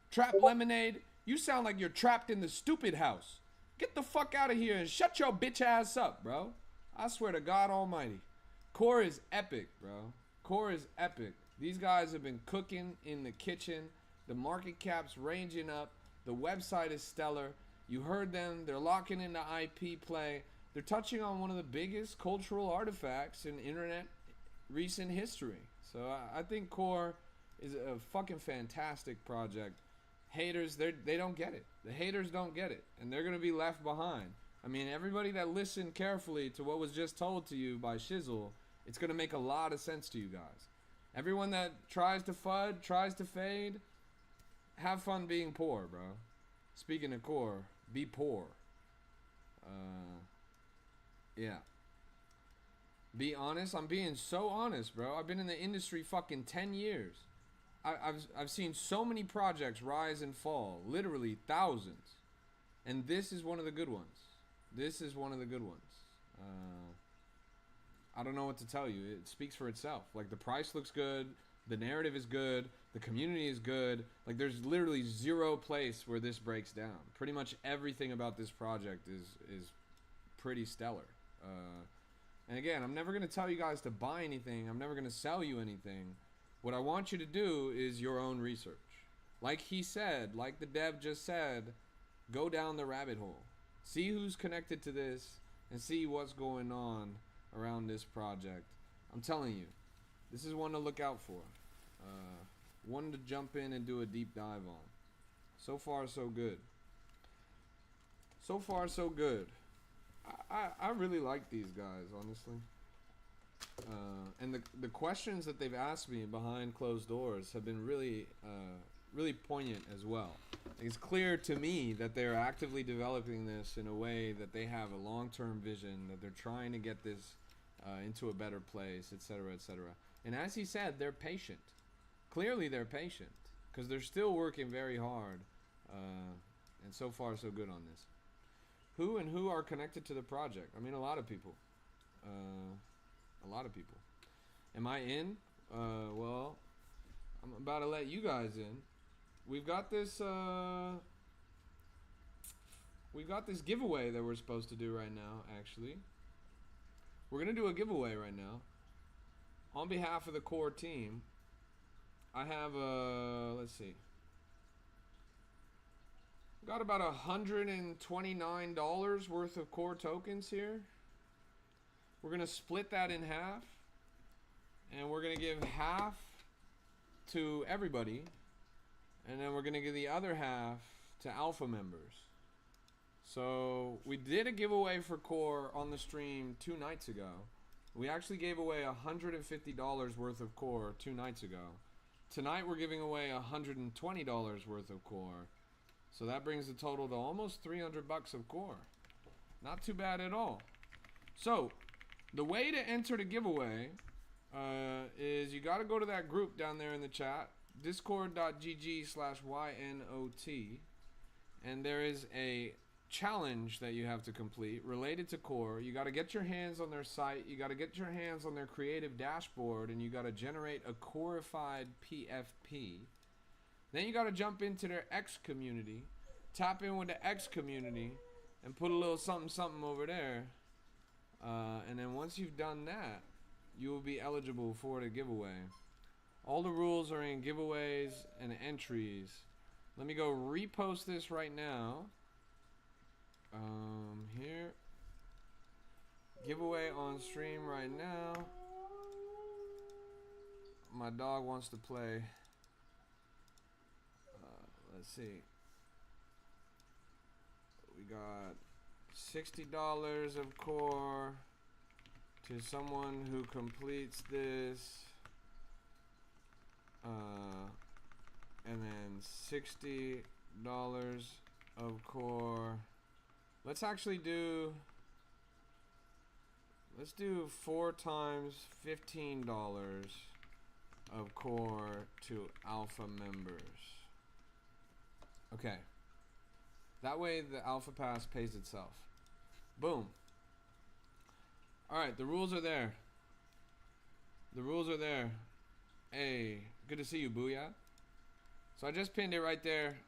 Trap Lemonade, you sound like you're trapped in the stupid house. Get the fuck out of here and shut your bitch ass up, bro. I swear to God Almighty. Core is epic, bro. Core is epic. These guys have been cooking in the kitchen. The market cap's ranging up. The website is stellar. You heard them. They're locking into IP play. They're touching on one of the biggest cultural artifacts in internet recent history. So I think Core is a fucking fantastic project. Haters, they don't get it. The haters don't get it, and they're gonna be left behind. I mean, everybody that listened carefully to what was just told to you by Shizzle, it's gonna make a lot of sense to you guys. Everyone that tries to FUD, tries to fade, have fun being poor, bro. Speaking of Core, be poor. Yeah. Be honest. I'm being so honest, bro. I've been in the industry fucking 10 years. I've seen so many projects rise and fall, literally thousands, and this is one of the good ones. This is one of the good ones. I don't know what to tell you. It speaks for itself. Like, the price looks good, the narrative is good, the community is good. Like, there's literally zero place where this breaks down. Pretty much everything about this project is pretty stellar. And again, I'm never gonna tell you guys to buy anything. I'm never gonna sell you anything. What I want you to do is your own research. Like he said, like the dev just said, go down the rabbit hole. See who's connected to this and see what's going on around this project. I'm telling you, this is one to look out for. One to jump in and do a deep dive on. So far, so good. So far, so good. I really like these guys, honestly. And the questions that they've asked me behind closed doors have been really really poignant as well. It's clear to me that they're actively developing this in a way that they have a long-term vision, that they're trying to get this into a better place, etc., etc. And as he said, they're patient. Clearly they're patient, because they're still working very hard, and so far so good on this. Who are connected to the project? I mean, a lot of people. A lot of people. Am I in? Well, I'm about to let you guys in. We've got this giveaway that we're supposed to do right now, actually. We're going to do a giveaway right now. On behalf of the Core team, I have, let's see. Got about $129 worth of Core tokens here. We're going to split that in half. And we're going to give half to everybody. And then we're going to give the other half to alpha members. So we did a giveaway for Core on the stream 2 nights ago. We actually gave away $150 worth of Core 2 nights ago. Tonight we're giving away $120 worth of Core. So that brings the total to almost $300 of Core. Not too bad at all. So the way to enter the giveaway is you got to go to that group down there in the chat, discord.gg/YNOT, and there is a challenge that you have to complete related to Core. You got to get your hands on their site, you got to get your hands on their creative dashboard, and you got to generate a Coreified PFP. Then you got to jump into their X community, tap in with the X community, and put a little something something over there. And then once you've done that, you will be eligible for the giveaway. All the rules are in giveaways and entries. Let me go repost this right now. Here. Giveaway on stream right now. My dog wants to play. Let's see. We got $60 of Core to someone who completes this, and then $60 of Core. Let's actually do, let's do 4 times $15 of Core to alpha members. Okay. That way the alpha pass pays itself. Boom. Alright, the rules are there. The rules are there. Hey, good to see you, Booyah. So I just pinned it right there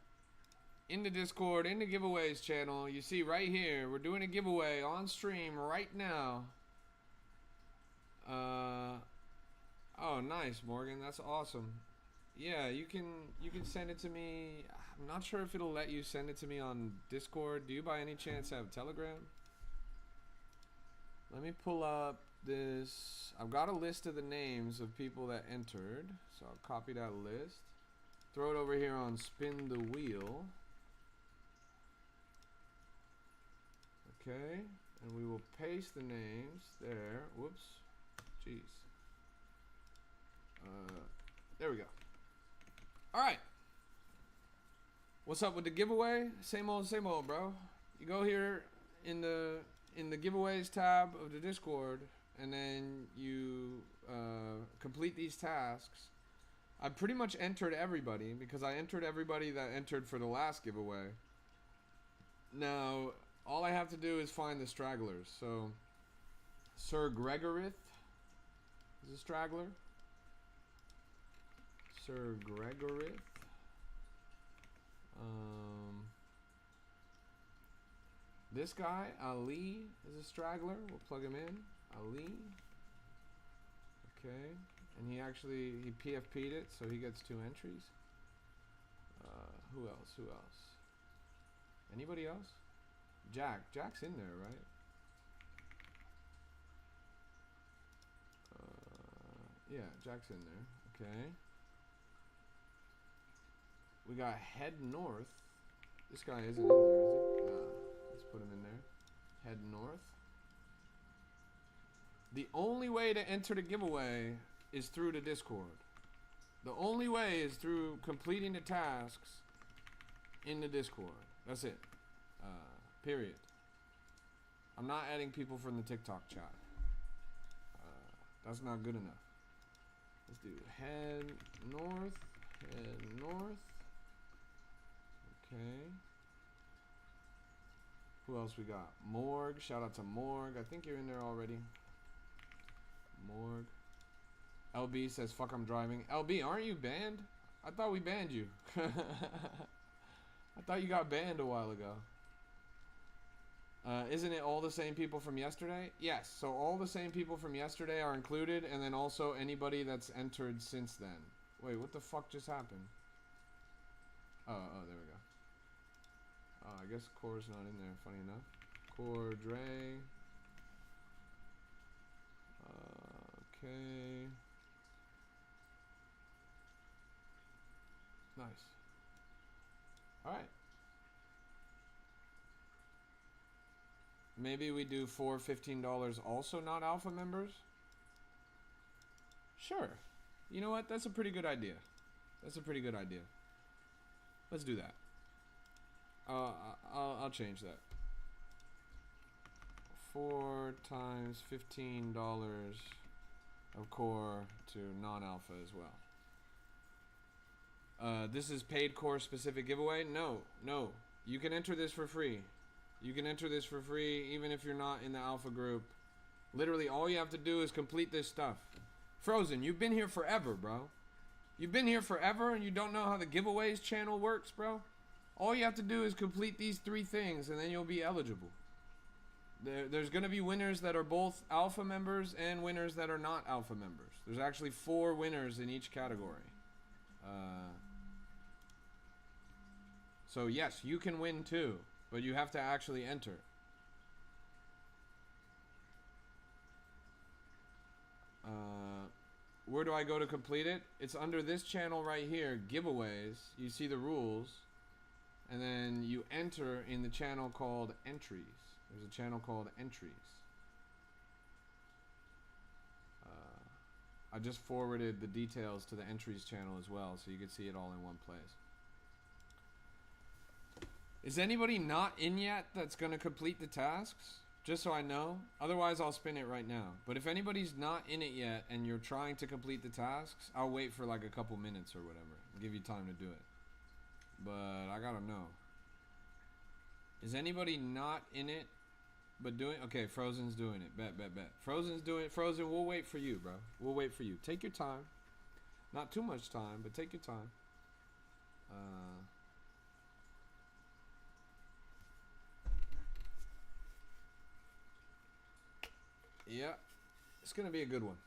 in the Discord, in the giveaways channel. You see right here, we're doing a giveaway on stream right now. Oh, nice, Morgan. That's awesome. Yeah, you can send it to me. I'm not sure if it'll let you send it to me on Discord. Do you by any chance have Telegram? Let me pull up this. I've got a list of the names of people that entered, so I'll copy that list. Throw it over here on spin the wheel. Okay, and we will paste the names there. Whoops. Jeez. There we go. Alright. What's up with the giveaway? Same old, bro. You go here in the giveaways tab of the Discord, and then you complete these tasks. I pretty much entered everybody because I entered everybody that entered for the last giveaway. Now, all I have to do is find the stragglers. So, Sir Gregorith is a straggler. Sir Gregorith. This guy, Ali, is a straggler. We'll plug him in. Ali. Okay. And he PFP'd it, so he gets 2 entries. Who else? Anybody else? Jack's in there, right? Yeah, Jack's in there. Okay. We got Head North. This guy isn't in there, is he? Let's put him in there. Head North. The only way to enter the giveaway is through the Discord. The only way is through completing the tasks in the Discord. That's it. Period. I'm not adding people from the TikTok chat. That's not good enough. Let's do Head North. Head North. Okay. Who else we got? Morg. Shout out to Morg. I think you're in there already. Morg. LB says, fuck, I'm driving. LB, aren't you banned? I thought we banned you. I thought you got banned a while ago. Isn't it all the same people from yesterday? Yes, so all the same people from yesterday are included, and then also anybody that's entered since then. Wait, what the fuck just happened? Oh, there we go. I guess Core's not in there, funny enough. Core Dre. Okay. Nice. Alright. Maybe we do 4 $15 also not alpha members? Sure. You know what? That's a pretty good idea. That's a pretty good idea. Let's do that. I'll change that. 4 times $15 of core to non-alpha as well. This is paid core specific giveaway? No. You can enter this for free. You can enter this for free even if you're not in the alpha group. Literally, all you have to do is complete this stuff. Frozen, you've been here forever, bro. You've been here forever and you don't know how the giveaways channel works, bro? All you have to do is complete these 3 things and then you'll be eligible. There's going to be winners that are both alpha members and winners that are not alpha members. There's actually 4 winners in each category. So yes, you can win too, but you have to actually enter. Where do I go to complete it? It's under this channel right here, giveaways. You see the rules. And then you enter in the channel called entries. There's a channel called entries. I just forwarded the details to the entries channel as well, so you can see it all in one place. Is anybody not in yet that's going to complete the tasks? Just so I know. Otherwise, I'll spin it right now. But if anybody's not in it yet and you're trying to complete the tasks, I'll wait for like a couple minutes or whatever. Give you time to do it. But I gotta know. Is anybody not in it but doing? Okay, Frozen's doing it. Bet. Frozen's doing it. Frozen, we'll wait for you, bro. We'll wait for you. Take your time. Not too much time, but take your time. Yeah, it's gonna be a good one.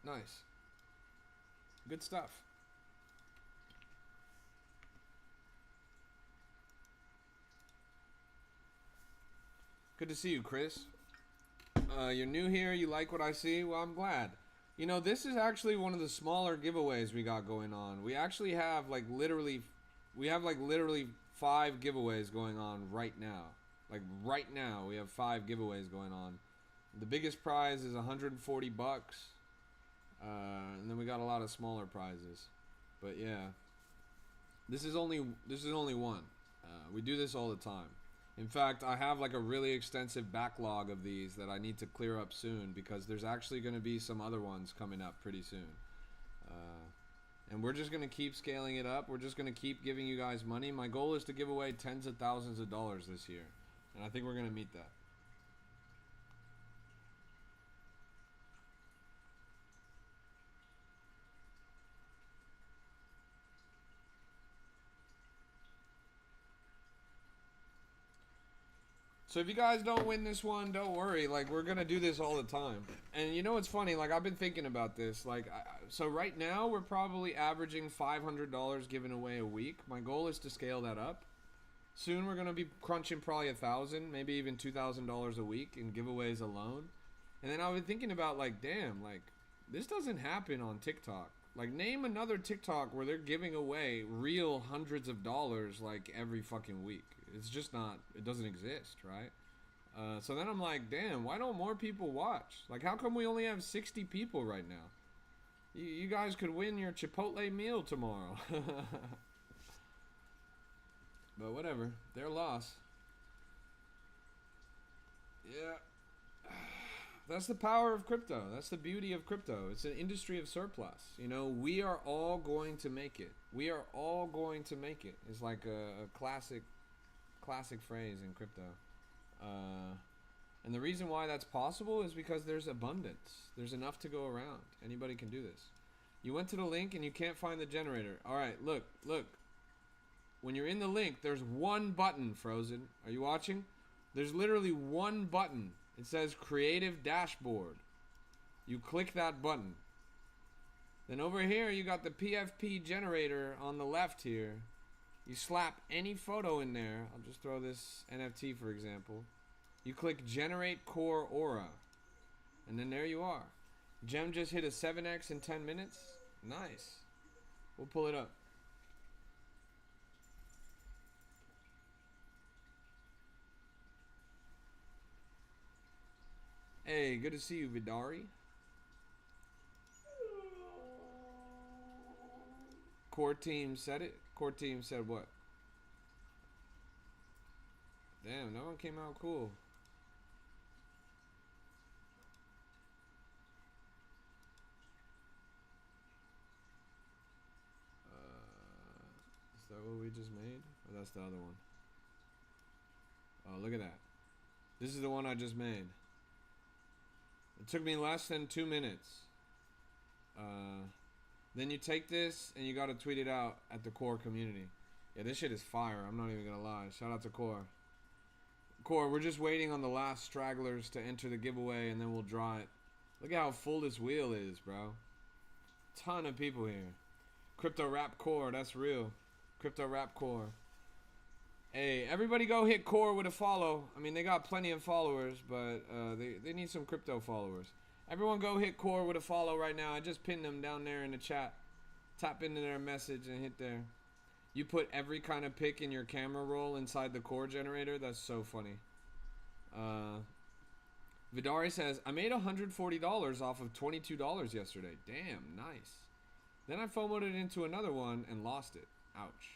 Nice. Good stuff. Good to see you, Chris. You're new here. You like what I see? Well, I'm glad. You know, this is actually one of the smaller giveaways we got going on. We actually have like literally 5 giveaways going on right now. Like right now, we have 5 giveaways going on. The biggest prize is 140 bucks. And then we got a lot of smaller prizes. But yeah, this is only one. We do this all the time. In fact, I have like a really extensive backlog of these that I need to clear up soon because there's actually going to be some other ones coming up pretty soon. And we're just going to keep scaling it up. We're just going to keep giving you guys money. My goal is to give away tens of thousands of dollars this year. And I think we're going to meet that. So if you guys don't win this one, don't worry. Like, we're going to do this all the time. And you know what's funny? Like, I've been thinking about this. Like, so right now, we're probably averaging $500 given away a week. My goal is to scale that up. Soon, we're going to be crunching probably $1,000, maybe even $2,000 a week in giveaways alone. And then I've been thinking about, like, damn, like, this doesn't happen on TikTok. Like, name another TikTok where they're giving away real hundreds of dollars, like, every fucking week. It's just not, it doesn't exist, right? So then I'm like, damn, why don't more people watch? Like, how come we only have 60 people right now? You guys could win your Chipotle meal tomorrow. But whatever, their loss. Yeah. That's the power of crypto. That's the beauty of crypto. It's an industry of surplus. You know, we are all going to make it. We are all going to make it. It's like a classic phrase in crypto. And the reason why that's possible is because there's abundance. There's enough to go around. Anybody can do this. You went to the link and you can't find the generator. All right, look. When you're in the link, there's one button, Frozen. Are you watching? There's literally one button. It says Creative Dashboard. You click that button. Then over here, you got the PFP generator on the left here. You slap any photo in there. I'll just throw this NFT, for example. You click Generate Core Aura. And then there you are. Gem just hit a 7x in 10 minutes. Nice. We'll pull it up. Hey, good to see you, Vidari. Core team said it. Core team said what? Damn, that one came out cool. Is that what we just made? Or that's the other one? Oh, look at that. This is the one I just made. It took me less than 2 minutes. Then you take this and you gotta tweet it out at the Core community. Yeah, this shit is fire. I'm not even gonna lie. Shout out to Core. Core, we're just waiting on the last stragglers to enter the giveaway and then we'll draw it. Look at how full this wheel is, bro. Ton of people here. Crypto Rap Core, that's real. Crypto Rap Core. Hey, everybody go hit Core with a follow. I mean, they got plenty of followers, but they need some crypto followers. Everyone go hit Core with a follow right now. I just pinned them down there in the chat. Tap into their message and hit there. You put every kind of pic in your camera roll inside the Core generator. That's so funny. Vidari says, I made $140 off of $22 yesterday. Damn, nice. Then I FOMO'd it into another one and lost it. Ouch.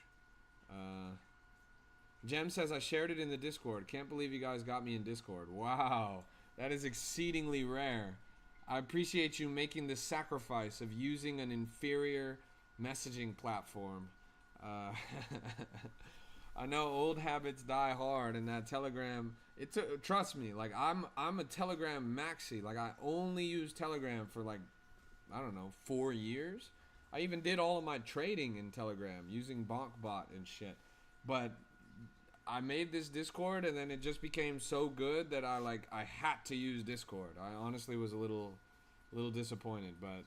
Jem says, I shared it in the Discord. Can't believe you guys got me in Discord. Wow. That is exceedingly rare. I appreciate you making the sacrifice of using an inferior messaging platform. I know old habits die hard, and that Telegram, trust me, like I'm a Telegram maxi. Like I only use Telegram for like, I don't know, 4 years. I even did all of my trading in Telegram using BonkBot and shit. But I made this Discord and then it just became so good that I had to use Discord. I honestly was a little disappointed, but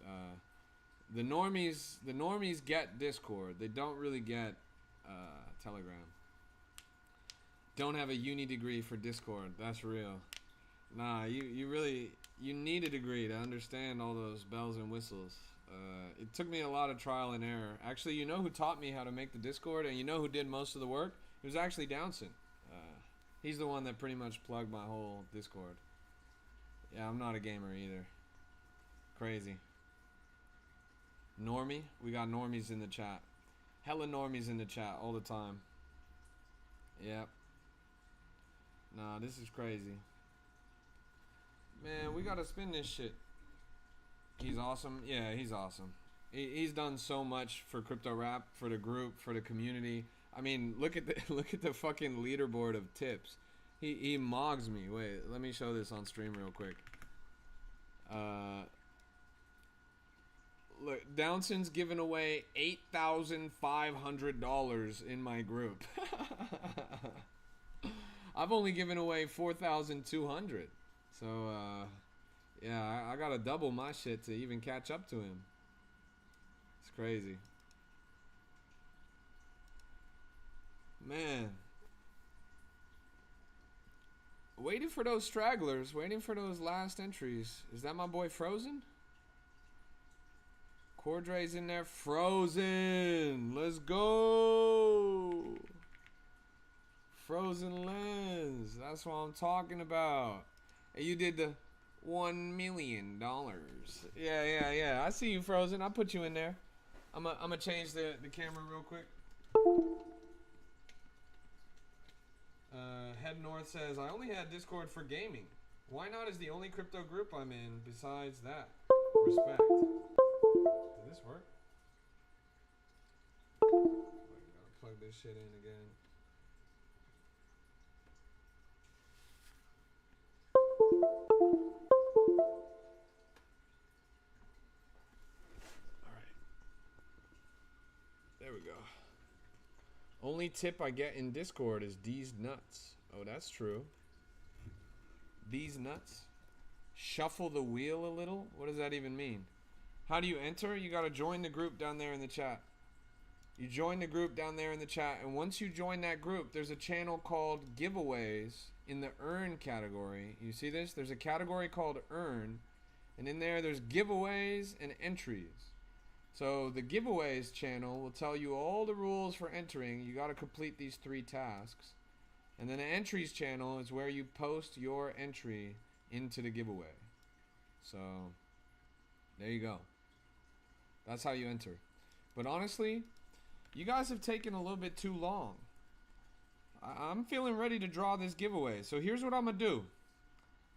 the normies get Discord. They don't really get Telegram. Don't have a uni degree for Discord. That's real. Nah, you really you need a degree to understand all those bells and whistles. It took me a lot of trial and error. Actually, you know who taught me how to make the Discord, and you know who did most of the work? It was actually Downson. He's the one that pretty much plugged my whole Discord. Yeah, I'm not a gamer either. Crazy. Normie? We got normies in the chat. Hella normies in the chat all the time. Yep. Nah, this is crazy. Man, we gotta spin this shit. He's awesome. Yeah, he's awesome. He's done so much for crypto rap, for the group, for the community. I mean, look at the look at the fucking leaderboard of tips. He mogs me. Wait, let me show this on stream real quick. Look, Downson's giving away $8,500 in my group. I've only given away 4,200. So yeah, I gotta double my shit to even catch up to him. It's crazy. Man. Waiting for those stragglers, waiting for those last entries. Is that my boy Frozen? Cordray's in there. Frozen! Let's go! Frozen Lens. That's what I'm talking about. Hey, you did the $1 million. Yeah. I see you, Frozen. I'll put you in there. I'm gonna change the camera real quick. Head North says, I only had Discord for gaming. Why not is the only crypto group I'm in besides that? Respect. Did this work? Wait, gotta plug this shit in again. Alright. There we go. Only tip I get in Discord is these nuts. Oh, that's true. These nuts. Shuffle the wheel a little? What does that even mean? How do you enter? You gotta join the group down there in the chat. You join the group down there in the chat, and once you join that group, there's a channel called Giveaways in the Earn category. You see this? There's a category called Earn, and in there there's giveaways and entries. So the Giveaways channel will tell you all the rules for entering. You gotta complete these 3 tasks. And then the entries channel is where you post your entry into the giveaway. So there you go. That's how you enter. But honestly, you guys have taken a little bit too long. I'm feeling ready to draw this giveaway. So here's what I'm gonna do.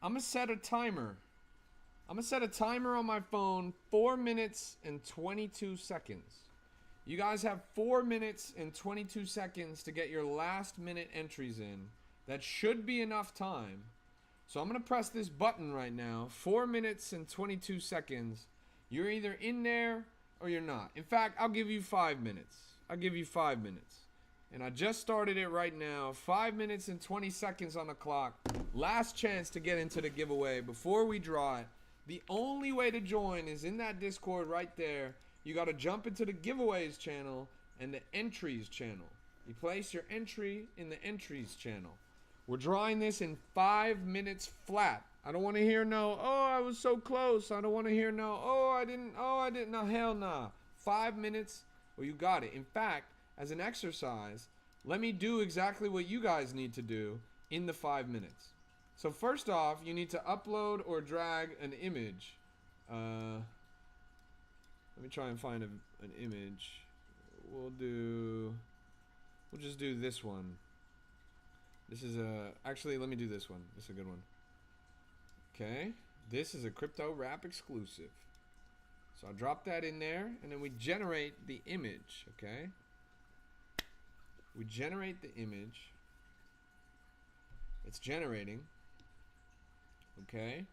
I'm gonna set a timer. I'm gonna set a timer on my phone, 4 minutes and 22 seconds. You guys have 4 minutes and 22 seconds to get your last minute entries in. That should be enough time. So I'm gonna press this button right now. 4 minutes and 22 seconds. You're either in there or you're not. In fact, I'll give you 5 minutes. I'll give you 5 minutes. And I just started it right now. 5 minutes and 20 seconds on the clock. Last chance to get into the giveaway before we draw it. The only way to join is in that Discord right there. You got to jump into the giveaways channel and the entries channel. You place your entry in the entries channel. We're drawing this in 5 minutes flat. I don't want to hear no, oh, I was so close. I don't want to hear no, oh, I didn't, no, hell nah. 5 minutes, well, you got it. In fact, as an exercise, let me do exactly what you guys need to do in the 5 minutes. So first off, you need to upload or drag an image. Let me try and find an image. We'll just do this one. This is actually, let me do this one. This is a good one. Okay. This is a crypto rap exclusive. So I'll drop that in there, and then we generate the image, okay? We generate the image. It's generating. Okay.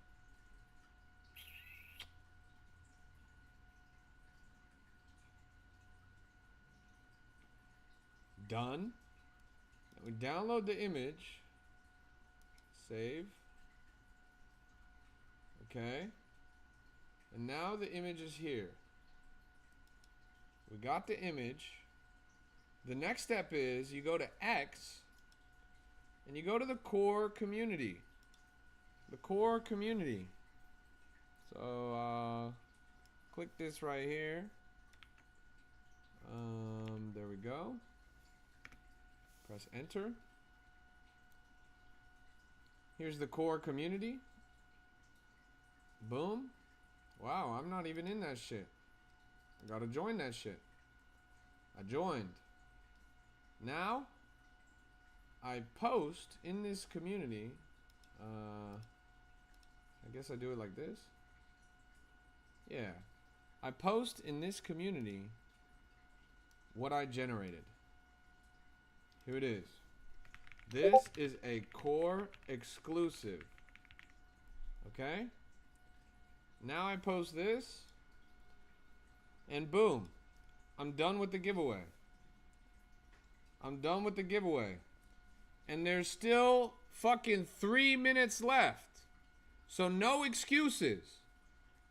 Done. Now we download the image. Save. Okay. And now the image is here. We got the image. The next step is you go to X and you go to the core community. The core community. So, click this right here. There we go. Press enter. Here's the core community. Boom. Wow, I'm not even in that shit. I gotta join that shit. I joined. Now, I post in this community. I guess I do it like this. Yeah. I post in this community what I generated. Here it is. This is a core exclusive. Okay? Now I post this. And boom. I'm done with the giveaway. I'm done with the giveaway. And there's still fucking 3 minutes left. So no excuses.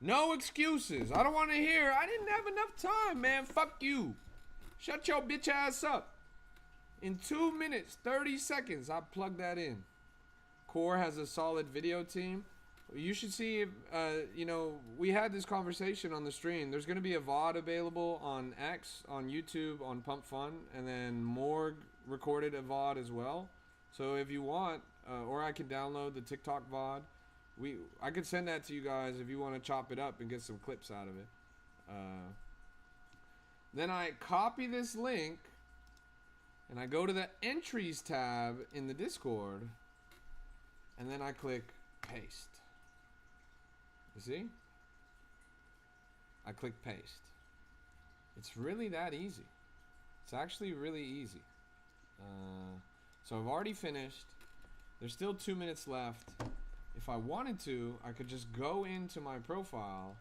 No excuses. I don't want to hear, I didn't have enough time, man. Fuck you. Shut your bitch ass up. In 2 minutes, 30 seconds, I plug that in. Core has a solid video team. You should see, you know, we had this conversation on the stream. There's going to be a VOD available on X, on YouTube, on Pump Fun, and then more recorded a VOD as well. So if you want, or I can download the TikTok VOD. I could send that to you guys if you want to chop it up and get some clips out of it. Then I copy this link and I go to the entries tab in the Discord and then I click paste. You see? I click paste. It's really that easy. It's actually really easy. So I've already finished. There's still 2 minutes left. If I wanted to, I could just go into my profile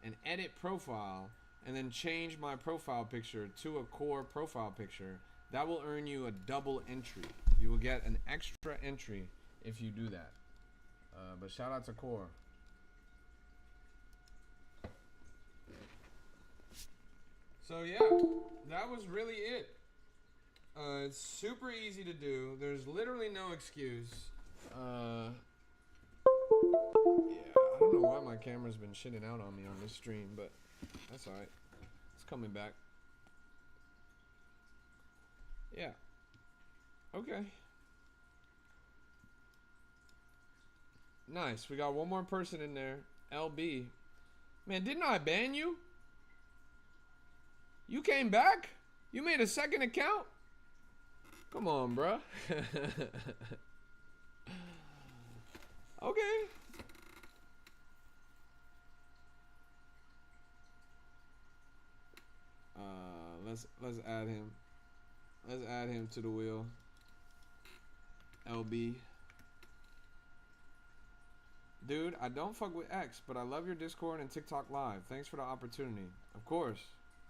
and edit profile and then change my profile picture to a core profile picture. That will earn you a double entry. You will get an extra entry if you do that. But shout out to Core. So yeah, that was really it. It's super easy to do. There's literally no excuse. Yeah, I don't know why my camera's been shitting out on me on this stream, but that's alright. It's coming back. Yeah. Okay. Nice. We got one more person in there. LB. Man, didn't I ban you? You came back? You made a second account? Come on, bruh. Okay. Let's add him. Let's add him to the wheel. LB. Dude, I don't fuck with X, but I love your Discord and TikTok live. Thanks for the opportunity. Of course.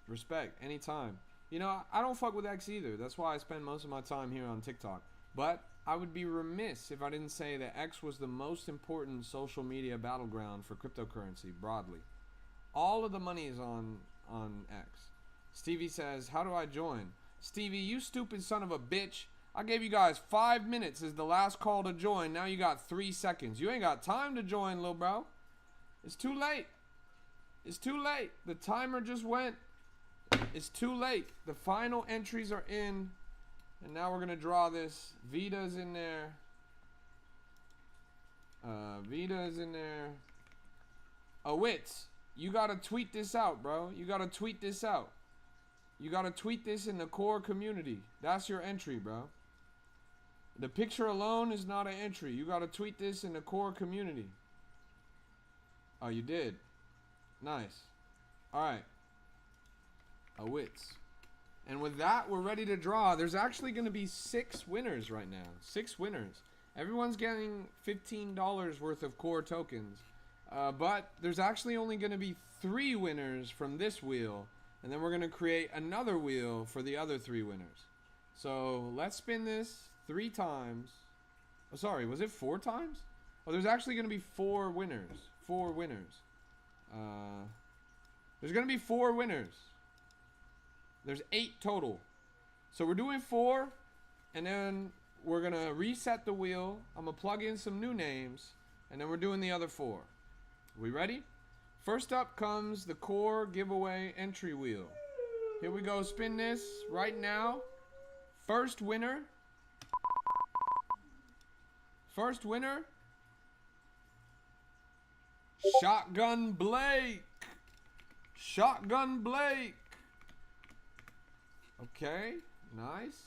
Respect. Anytime. You know, I don't fuck with X either. That's why I spend most of my time here on TikTok. But I would be remiss if I didn't say that X was the most important social media battleground for cryptocurrency broadly. All of the money is on X. Stevie says, how do I join? Stevie, you stupid son of a bitch. I gave you guys 5 minutes as the last call to join. Now you got 3 seconds. You ain't got time to join, lil bro. It's too late. It's too late. The timer just went. It's too late. The final entries are in. And now we're going to draw this. Vita's in there. Vita's in there. Wits, you got to tweet this out, bro. You got to tweet this out. You got to tweet this in the core community. That's your entry, bro. The picture alone is not an entry. You got to tweet this in the core community. Oh, you did. Nice. All right. Wits. And with that, we're ready to draw. There's actually going to be 6 winners right now. 6 winners. Everyone's getting $15 worth of core tokens. But there's actually only going to be 3 winners from this wheel. And then we're going to create another wheel for the other 3 winners. So let's spin this 3 times. Oh, sorry, was it 4 times? Oh, there's actually going to be 4 winners. 4 winners. There's going to be 4 winners. There's 8 total. So we're doing 4. And then we're gonna reset the wheel. I'm gonna plug in some new names, and then we're doing the other 4. We ready? First up comes the core giveaway entry wheel. Here we go. Spin this right now. First winner. First winner. Shotgun Blake. Shotgun Blake. Okay, nice.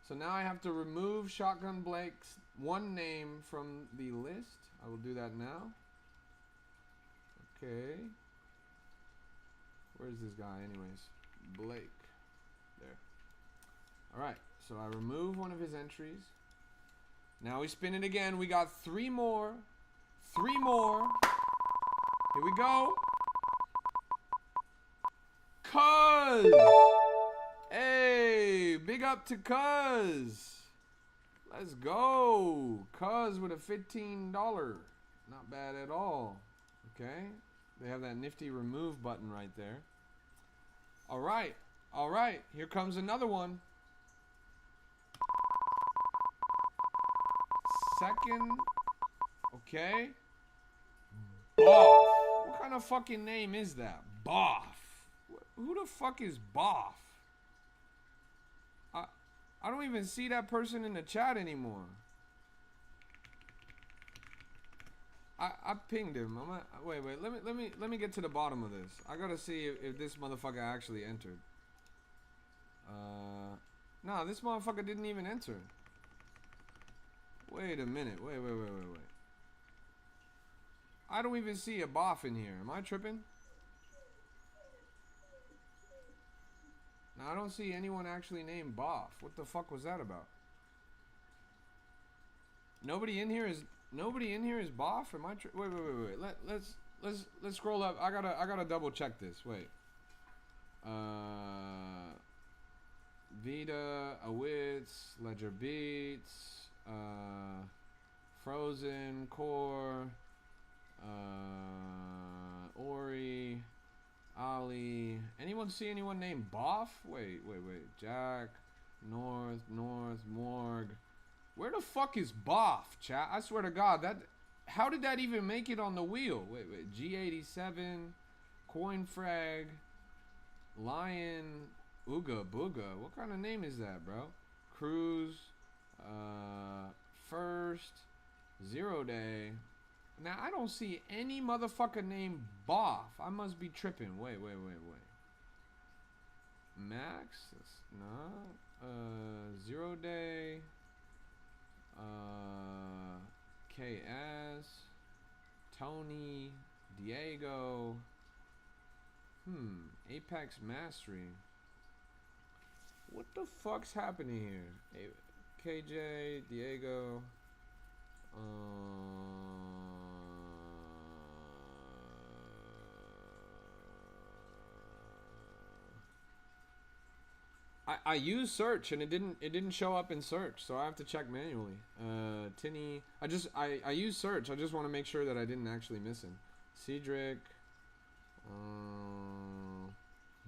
So now I have to remove Shotgun Blake's one name from the list. I will do that now. Okay. Where's this guy anyways? Blake. There. Alright, so I remove one of his entries. Now we spin it again. We got 3 more. 3 more. Here we go. Cuz! Hey, big up to Cuz. Let's go. Cuz with a $15. Not bad at all. Okay. They have that nifty remove button right there. All right. All right. Here comes another one. Second. Okay. Boff. What kind of fucking name is that? Boff. Who the fuck is Boff? I don't even see that person in the chat anymore. I pinged him. Wait. Let me get to the bottom of this. I gotta see if this motherfucker actually entered. Nah, this motherfucker didn't even enter. Wait a minute. Wait. I don't even see a Boff in here. Am I tripping? Now I don't see anyone actually named Boff. What the fuck was that about? Nobody in here is Boff. Am I wait. Let's scroll up. I gotta double check this. Wait. Vita, Awitz, Ledger Beats, Frozen, Core, Ori, Ali. Anyone see anyone named Boff? Wait. Jack, North, Morg. Where the fuck is Boff, chat? I swear to God, how did that even make it on the wheel? Wait. G87, Coin Frag, Lion, Ooga Booga. What kind of name is that, bro? Cruz, First, 0 Day. Now, I don't see any motherfucker named Boff. I must be tripping. Wait. Max? No. 0 Day. KS. Tony. Diego. Apex Mastery. What the fuck's happening here? KJ. Diego. I used search and it didn't show up in search, so I have to check manually. Tinny, I used search. I just want to make sure that I didn't actually miss him. Cedric,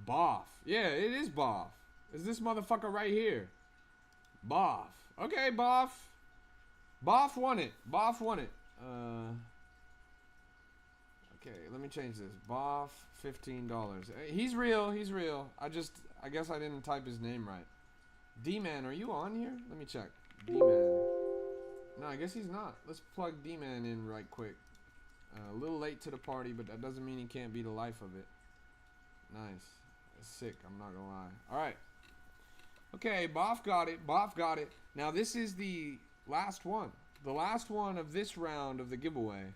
Boff. Yeah, it is Boff. Is this motherfucker right here? Boff. Okay, Boff. Boff won it. Okay, let me change this. Boff, $15. He's real. I guess I didn't type his name right. D-Man, are you on here? Let me check. D-Man. No, I guess he's not. Let's plug D-Man in right quick. A little late to the party, but that doesn't mean he can't be the life of it. Nice. That's sick, I'm not gonna lie. Alright. Okay, Boff got it. Now this is the last one. The last one of this round of the giveaway.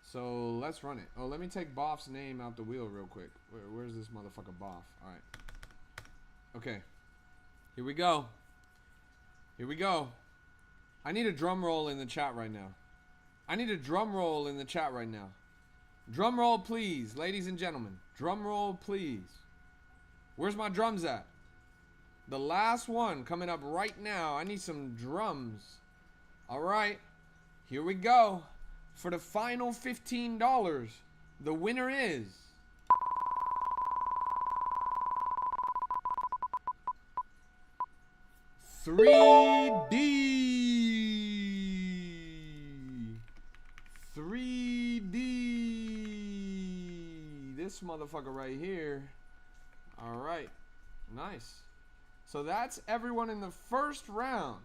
So let's run it. Oh, let me take Boff's name out the wheel real quick. Where's this motherfucker Boff? Alright. Okay. Here we go. I need a drum roll in the chat right now. Drum roll, please, ladies and gentlemen. Drum roll, please. Where's my drums at? The last one coming up right now. I need some drums. Alright. Here we go. For the final $15, the winner is... $3D motherfucker right here. All right. Nice. So that's everyone in the first round.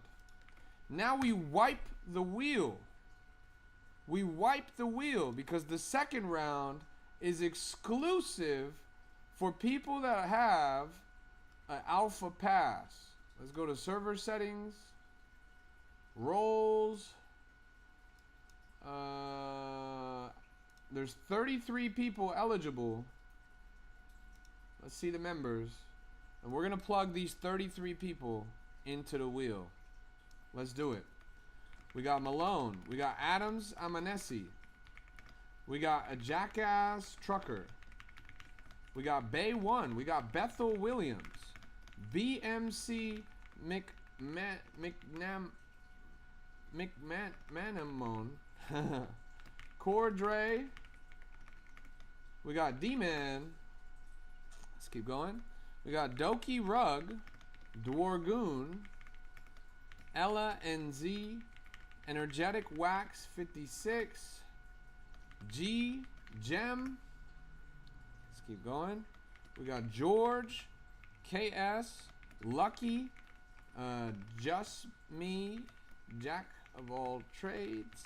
Now we wipe the wheel. We wipe the wheel because the second round is exclusive for people that have an alpha pass. Let's go to server settings, roles. There's 33 people eligible. Let's see the members. And we're going to plug these 33 people into the wheel. Let's do it. We got Malone. We got Adams Amanesi. We got a Jackass Trucker. We got Bay One. We got Bethel Williams. BMC McManamon. Cordray. We got D-Man. Let's keep going. We got Doki Rug. Dwargoon. Ella NZ. Energetic Wax 56. G Gem. Let's keep going. We got George. KS. Lucky. Just Me. Jack of all trades.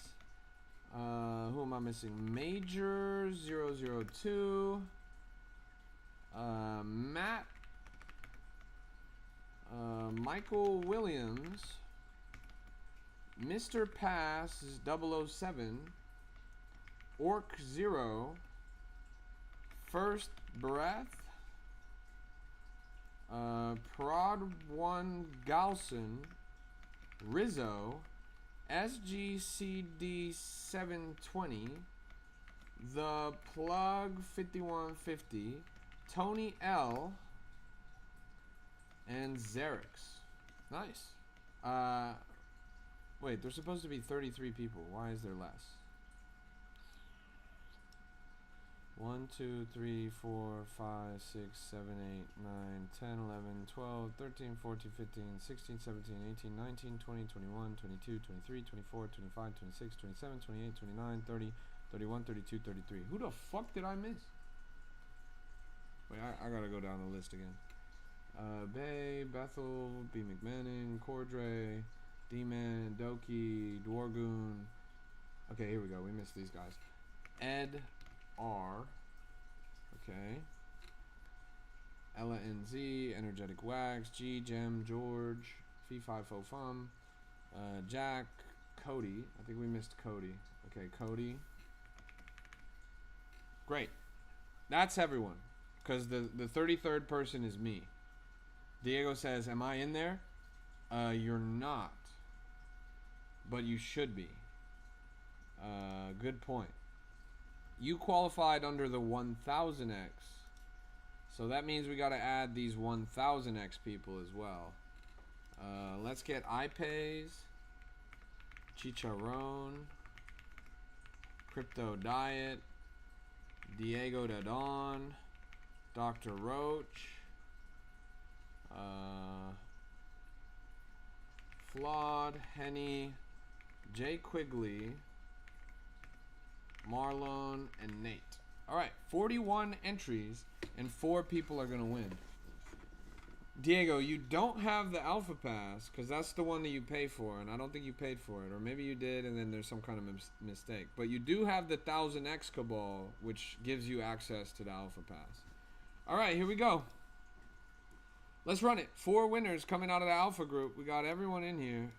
Who am I missing? Major 002. Matt. Michael Williams. Mr. Pass is 007. Orc 0. First Breath. Prod 1 Galson. Rizzo. SGCD 720. The Plug 5150. Tony L. And Xerix. Nice. Wait, there's supposed to be 33 people. Why is there less? 1, 2, 3, 4, 5, 6, 7, 8, 9, 10, 11, 12, 13, 14, 15, 16, 17, 18, 19, 20, 21, 22, 23, 24, 25, 26, 27, 28, 29, 30, 31, 32, 33. Who the fuck did I miss? Wait, I gotta go down the list again. Bay, Bethel, B. McManning, Cordray, D-Man, Doki, Dwargoon. Okay, here we go. We missed these guys. Ed R. Okay. Ella NZ, Energetic Wax, G, Gem, George, Fee 5 Fum, Jack, Cody. I think we missed Cody. Okay, Cody. Great. That's everyone. Because the 33rd person is me. Diego says, am I in there? You're not. But you should be. Good point. You qualified under the 1000X. So that means we got to add these 1000X people as well. Let's get iPays. Chicharron. Crypto Diet. Diego Dadon. Dr. Roach. Flawed, Henny, Jay Quigley, Marlon, and Nate. Alright, 41 entries, and 4 people are going to win. Diego, you don't have the Alpha Pass, because that's the one that you pay for, and I don't think you paid for it. Or maybe you did, and then there's some kind of mistake. But you do have the 1000X Cabal, which gives you access to the Alpha Pass. Alright, here we go. Let's run it. 4 winners coming out of the Alpha group. We got everyone in here.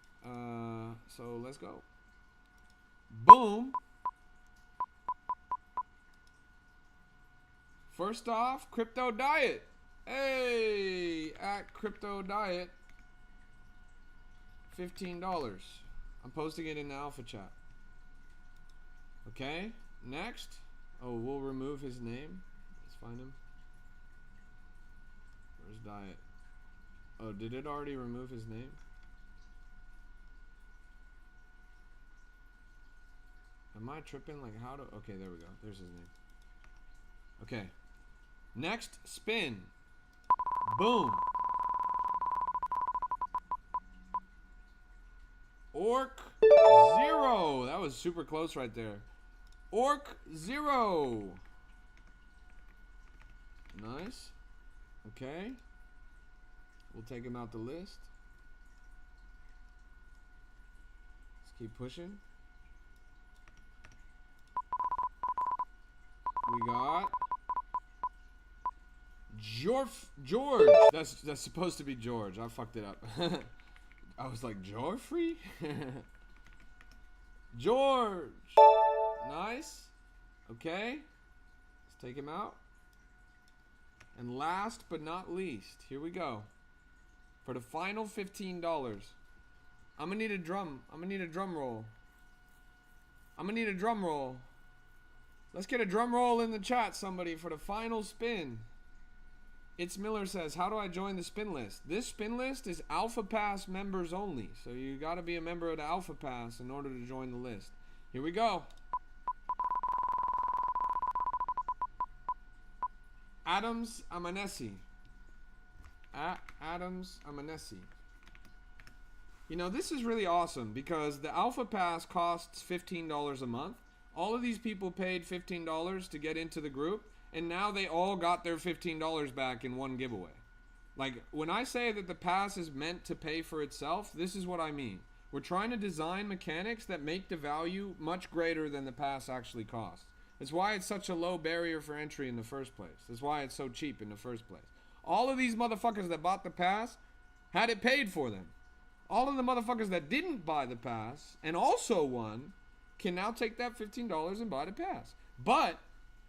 So let's go. Boom. First off, Crypto Diet. Hey, at Crypto Diet. $15. I'm posting it in the Alpha chat. Okay, next. Oh, we'll remove his name. Let's find him. Where's Diet? Oh, did it already remove his name? Am I tripping? Like, how to... Okay, there we go. There's his name. Okay. Next, spin. Boom. Orc 0. That was super close right there. Orc 0. Nice. Okay. We'll take him out the list. Let's keep pushing. We got George. That's supposed to be George. I fucked it up. I was like, Geoffrey? George. Nice. Okay. Let's take him out. And last but not least, here we go. For the final $15. I'm gonna need a drum. I'm gonna need a drum roll. I'm gonna need a drum roll. Let's get a drum roll in the chat, somebody, for the final spin. It's Miller says, how do I join the spin list? This spin list is Alpha Pass members only. So you got to be a member of the Alpha Pass in order to join the list. Here we go. Adams Amanesi. Adams Amanesi. You know, this is really awesome because the Alpha Pass costs $15 a month. All of these people paid $15 to get into the group, and now they all got their $15 back in one giveaway. Like, when I say that the pass is meant to pay for itself, this is what I mean. We're trying to design mechanics that make the value much greater than the pass actually costs. That's why it's such a low barrier for entry in the first place. That's why it's so cheap in the first place. All of these motherfuckers that bought the pass had it paid for them. All of the motherfuckers that didn't buy the pass and also won can now take that $15 and buy the pass. But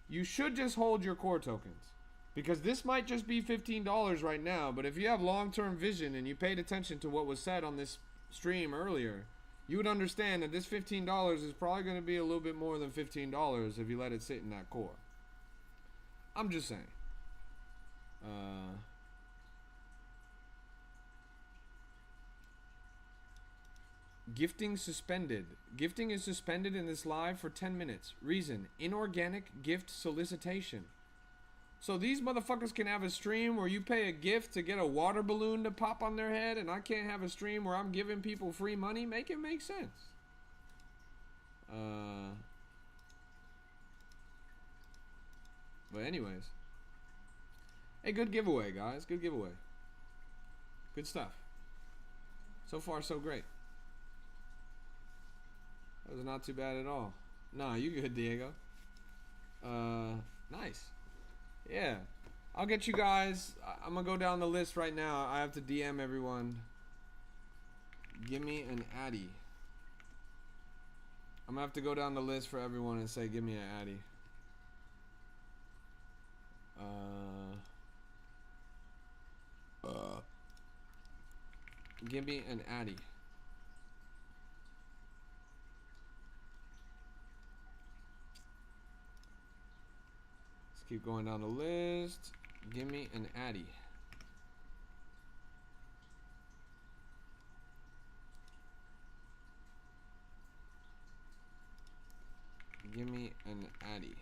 you should just hold your core tokens, because this might just be $15 right now, but if you have long-term vision and you paid attention to what was said on this stream earlier, you would understand that this $15 is probably going to be a little bit more than $15 if you let it sit in that core. I'm just saying. Gifting suspended. Gifting is suspended in this live for 10 minutes. Reason: inorganic gift solicitation. So these motherfuckers can have a stream where you pay a gift to get a water balloon to pop on their head, and I can't have a stream where I'm giving people free money? Make it make sense. But anyways. Hey, good giveaway, guys. Good giveaway. Good stuff. So far, so great. That was not too bad at all. Nah, you good, Diego. Nice. Yeah. I'll get you guys. I'm gonna go down the list right now. I have to DM everyone. Give me an Addy. I'm gonna have to go down the list for everyone and say, give me an Addy. Give me an Addy. Let's keep going down the list. Give me an Addy. Give me an Addy.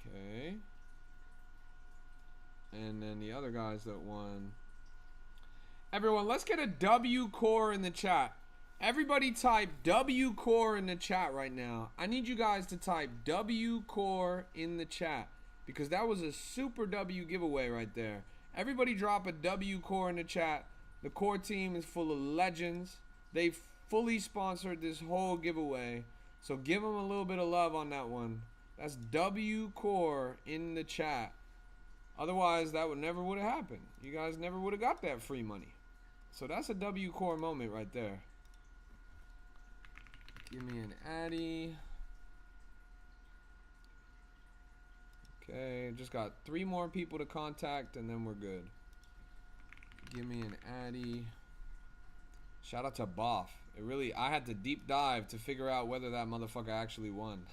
Okay. And then the other guys that won. Everyone, let's get a W core in the chat. Everybody type W core in the chat right now. I need you guys to type W core in the chat, because that was a super W giveaway right there. Everybody drop a W core in the chat. The core team is full of legends. They fully sponsored this whole giveaway. So give them a little bit of love on that one. That's W core in the chat. Otherwise, that would never would have happened. You guys never would have got that free money. So that's a W core moment right there. Give me an Addy. Okay, just got 3 more people to contact and then we're good. Give me an Addy. Shout out to Boff. It really, I had to deep dive to figure out whether that motherfucker actually won.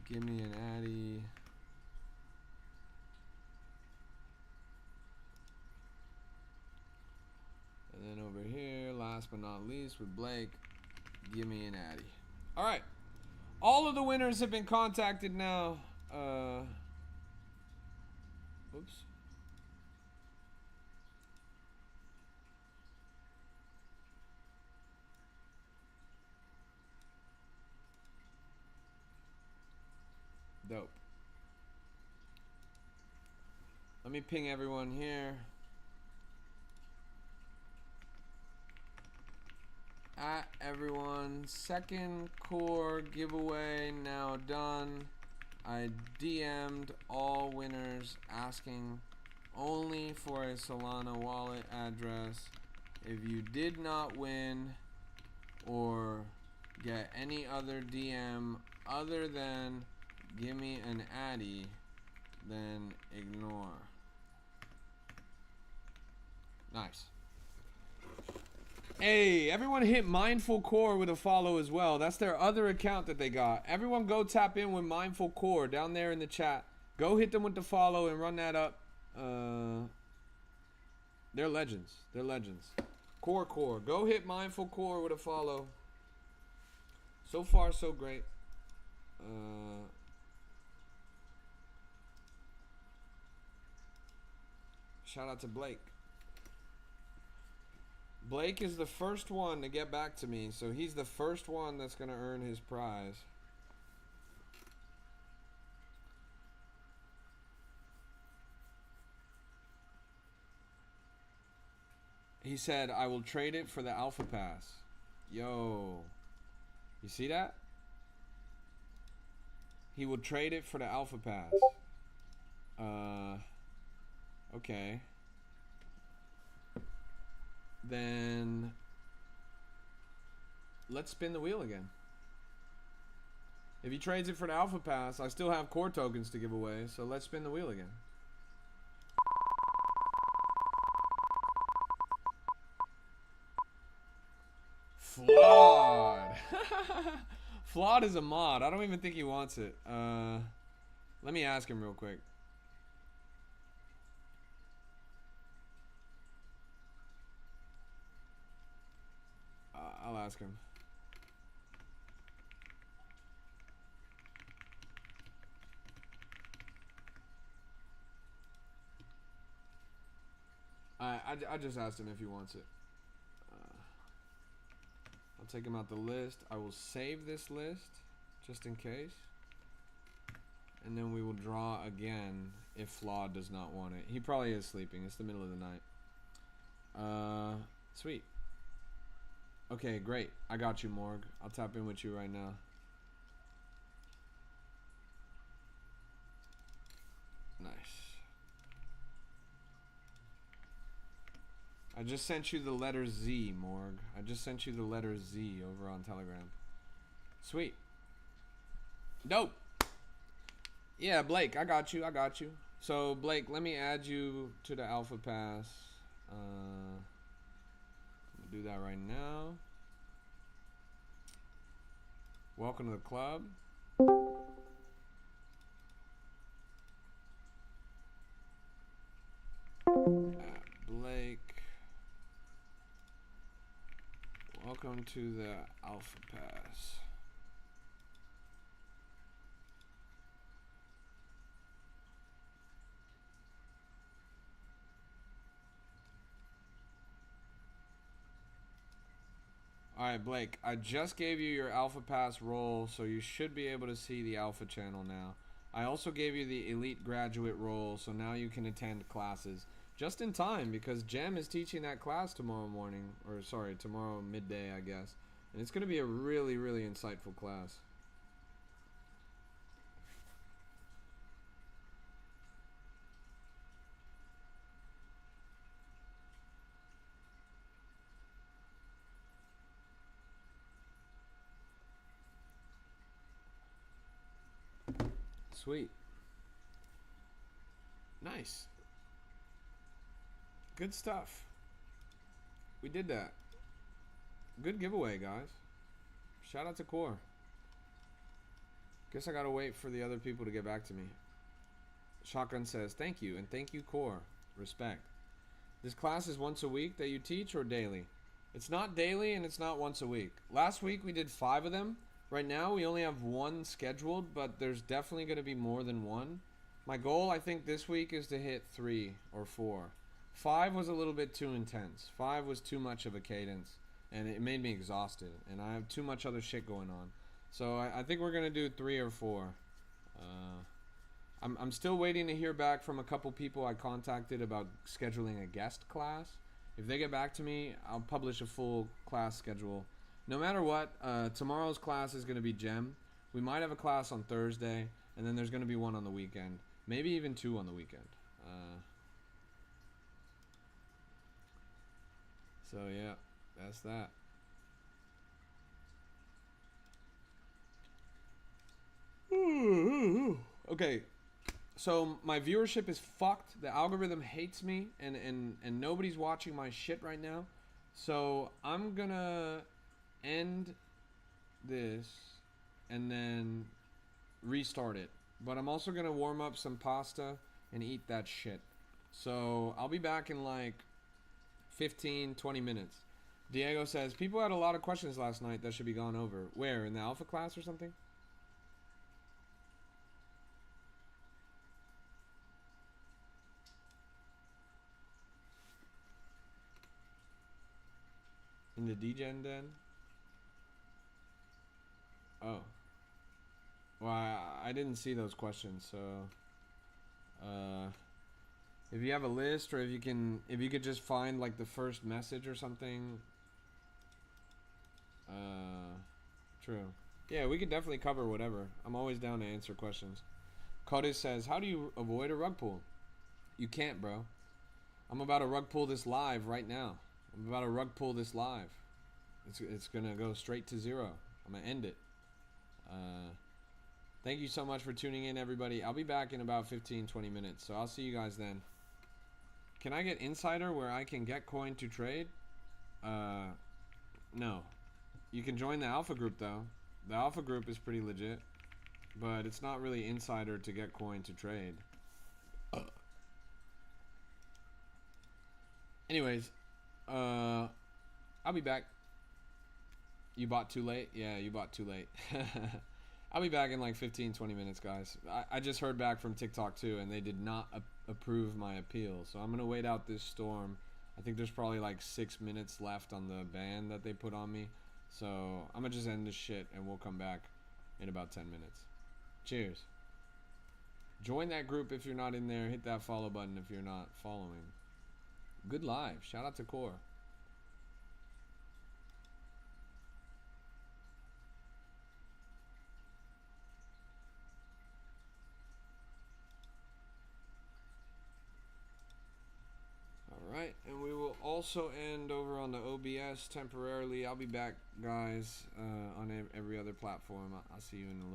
Give me an Addy. And then over here, last but not least, with Blake, give me an Addy. All right. All of the winners have been contacted now. Oops. me ping everyone here. At everyone, second core giveaway now done. I DM'd all winners asking only for a Solana wallet address. If you did not win or get any other DM other than give me an addy, then ignore. Nice. Hey, everyone hit Mindful Core with a follow as well. That's their other account that they got. Everyone go tap in with Mindful Core down there in the chat. Go hit them with the follow and run that up. They're legends. They're legends. Core. Go hit Mindful Core with a follow. So far, so great. Shout out to Blake. Blake is the first one to get back to me, so he's the first one that's going to earn his prize. He said, I will trade it for the Alpha Pass. Yo. You see that? He will trade it for the Alpha Pass. Okay. Then let's spin the wheel again. If he trades it for the Alpha Pass, I still have core tokens to give away, so let's spin the wheel again. Flawed. Flawed is a mod. I don't even think he wants it. Let me ask him real quick. I'll ask him. I just asked him if he wants it. I'll take him out the list. I will save this list just in case. And then we will draw again if Flawed does not want it. He probably is sleeping. It's the middle of the night. Sweet. Okay, great. I got you, Morg. I'll tap in with you right now. Nice. I just sent you the letter Z, Morg. I just sent you the letter Z over on Telegram. Sweet. Dope. Yeah, Blake, I got you. So, Blake, let me add you to the Alpha Pass. Do that right now. Welcome to the club. Blake. Welcome to the Alpha Pass. Alright, Blake, I just gave you your Alpha Pass role, so you should be able to see the Alpha channel now. I also gave you the Elite Graduate role, so now you can attend classes. Just in time, because Jem is teaching that class tomorrow morning, or sorry, tomorrow midday, I guess. And it's going to be a really, really insightful class. Sweet. Nice. Good stuff. We did that. Good giveaway, guys. Shout out to Core. Guess I gotta wait for the other people to get back to me. Shotgun says, thank you, and thank you, Core. Respect. This class is once a week that you teach or daily? It's not daily and it's not once a week. Last week we did 5 of them. Right now we only have 1 scheduled, but there's definitely going to be more than 1. My goal, I think, this week is to hit 3 or 4. 5 was a little bit too intense. 5 was too much of a cadence, and it made me exhausted, and I have too much other shit going on. So I think we're going to do 3 or 4. I'm still waiting to hear back from a couple people I contacted about scheduling a guest class. If they get back to me, I'll publish a full class schedule. No matter what, tomorrow's class is going to be Gem. We might have a class on Thursday, and then there's going to be one on the weekend. Maybe even 2 on the weekend. So yeah, that's that. Okay, so my viewership is fucked. The algorithm hates me, and nobody's watching my shit right now. So I'm gonna end this and then restart it. But I'm also gonna warm up some pasta and eat that shit. So I'll be back in like 15-20 minutes. Diego says people had a lot of questions last night that should be gone over. Where, in the alpha class or something? In the DGen den? Oh. Well, I didn't see those questions, so if you have a list, or if you could just find like the first message or something. True. Yeah, we could definitely cover whatever. I'm always down to answer questions. Codis says, how do you avoid a rug pull? You can't, bro. I'm about to rug pull this live right now. I'm about to rug pull this live. It's gonna go straight to 0. I'm gonna end it. Thank you so much for tuning in, everybody. I'll be back in about 15-20 minutes, so I'll see you guys then. Can I get Insider where I can get coin to trade? No. You can join the Alpha group, though. The Alpha group is pretty legit, but it's not really Insider to get coin to trade. Anyways, I'll be back. You bought too late? Yeah, you bought too late. I'll be back in like 15-20 minutes, guys. I just heard back from TikTok too, and they did not approve my appeal. So I'm going to wait out this storm. I think there's probably like 6 minutes left on the ban that they put on me. So I'm going to just end this shit, and we'll come back in about 10 minutes. Cheers. Join that group if you're not in there. Hit that follow button if you're not following. Good live. Shout out to Core. Alright, and we will also end over on the OBS temporarily. I'll be back, guys, on every other platform. I'll see you in a little bit.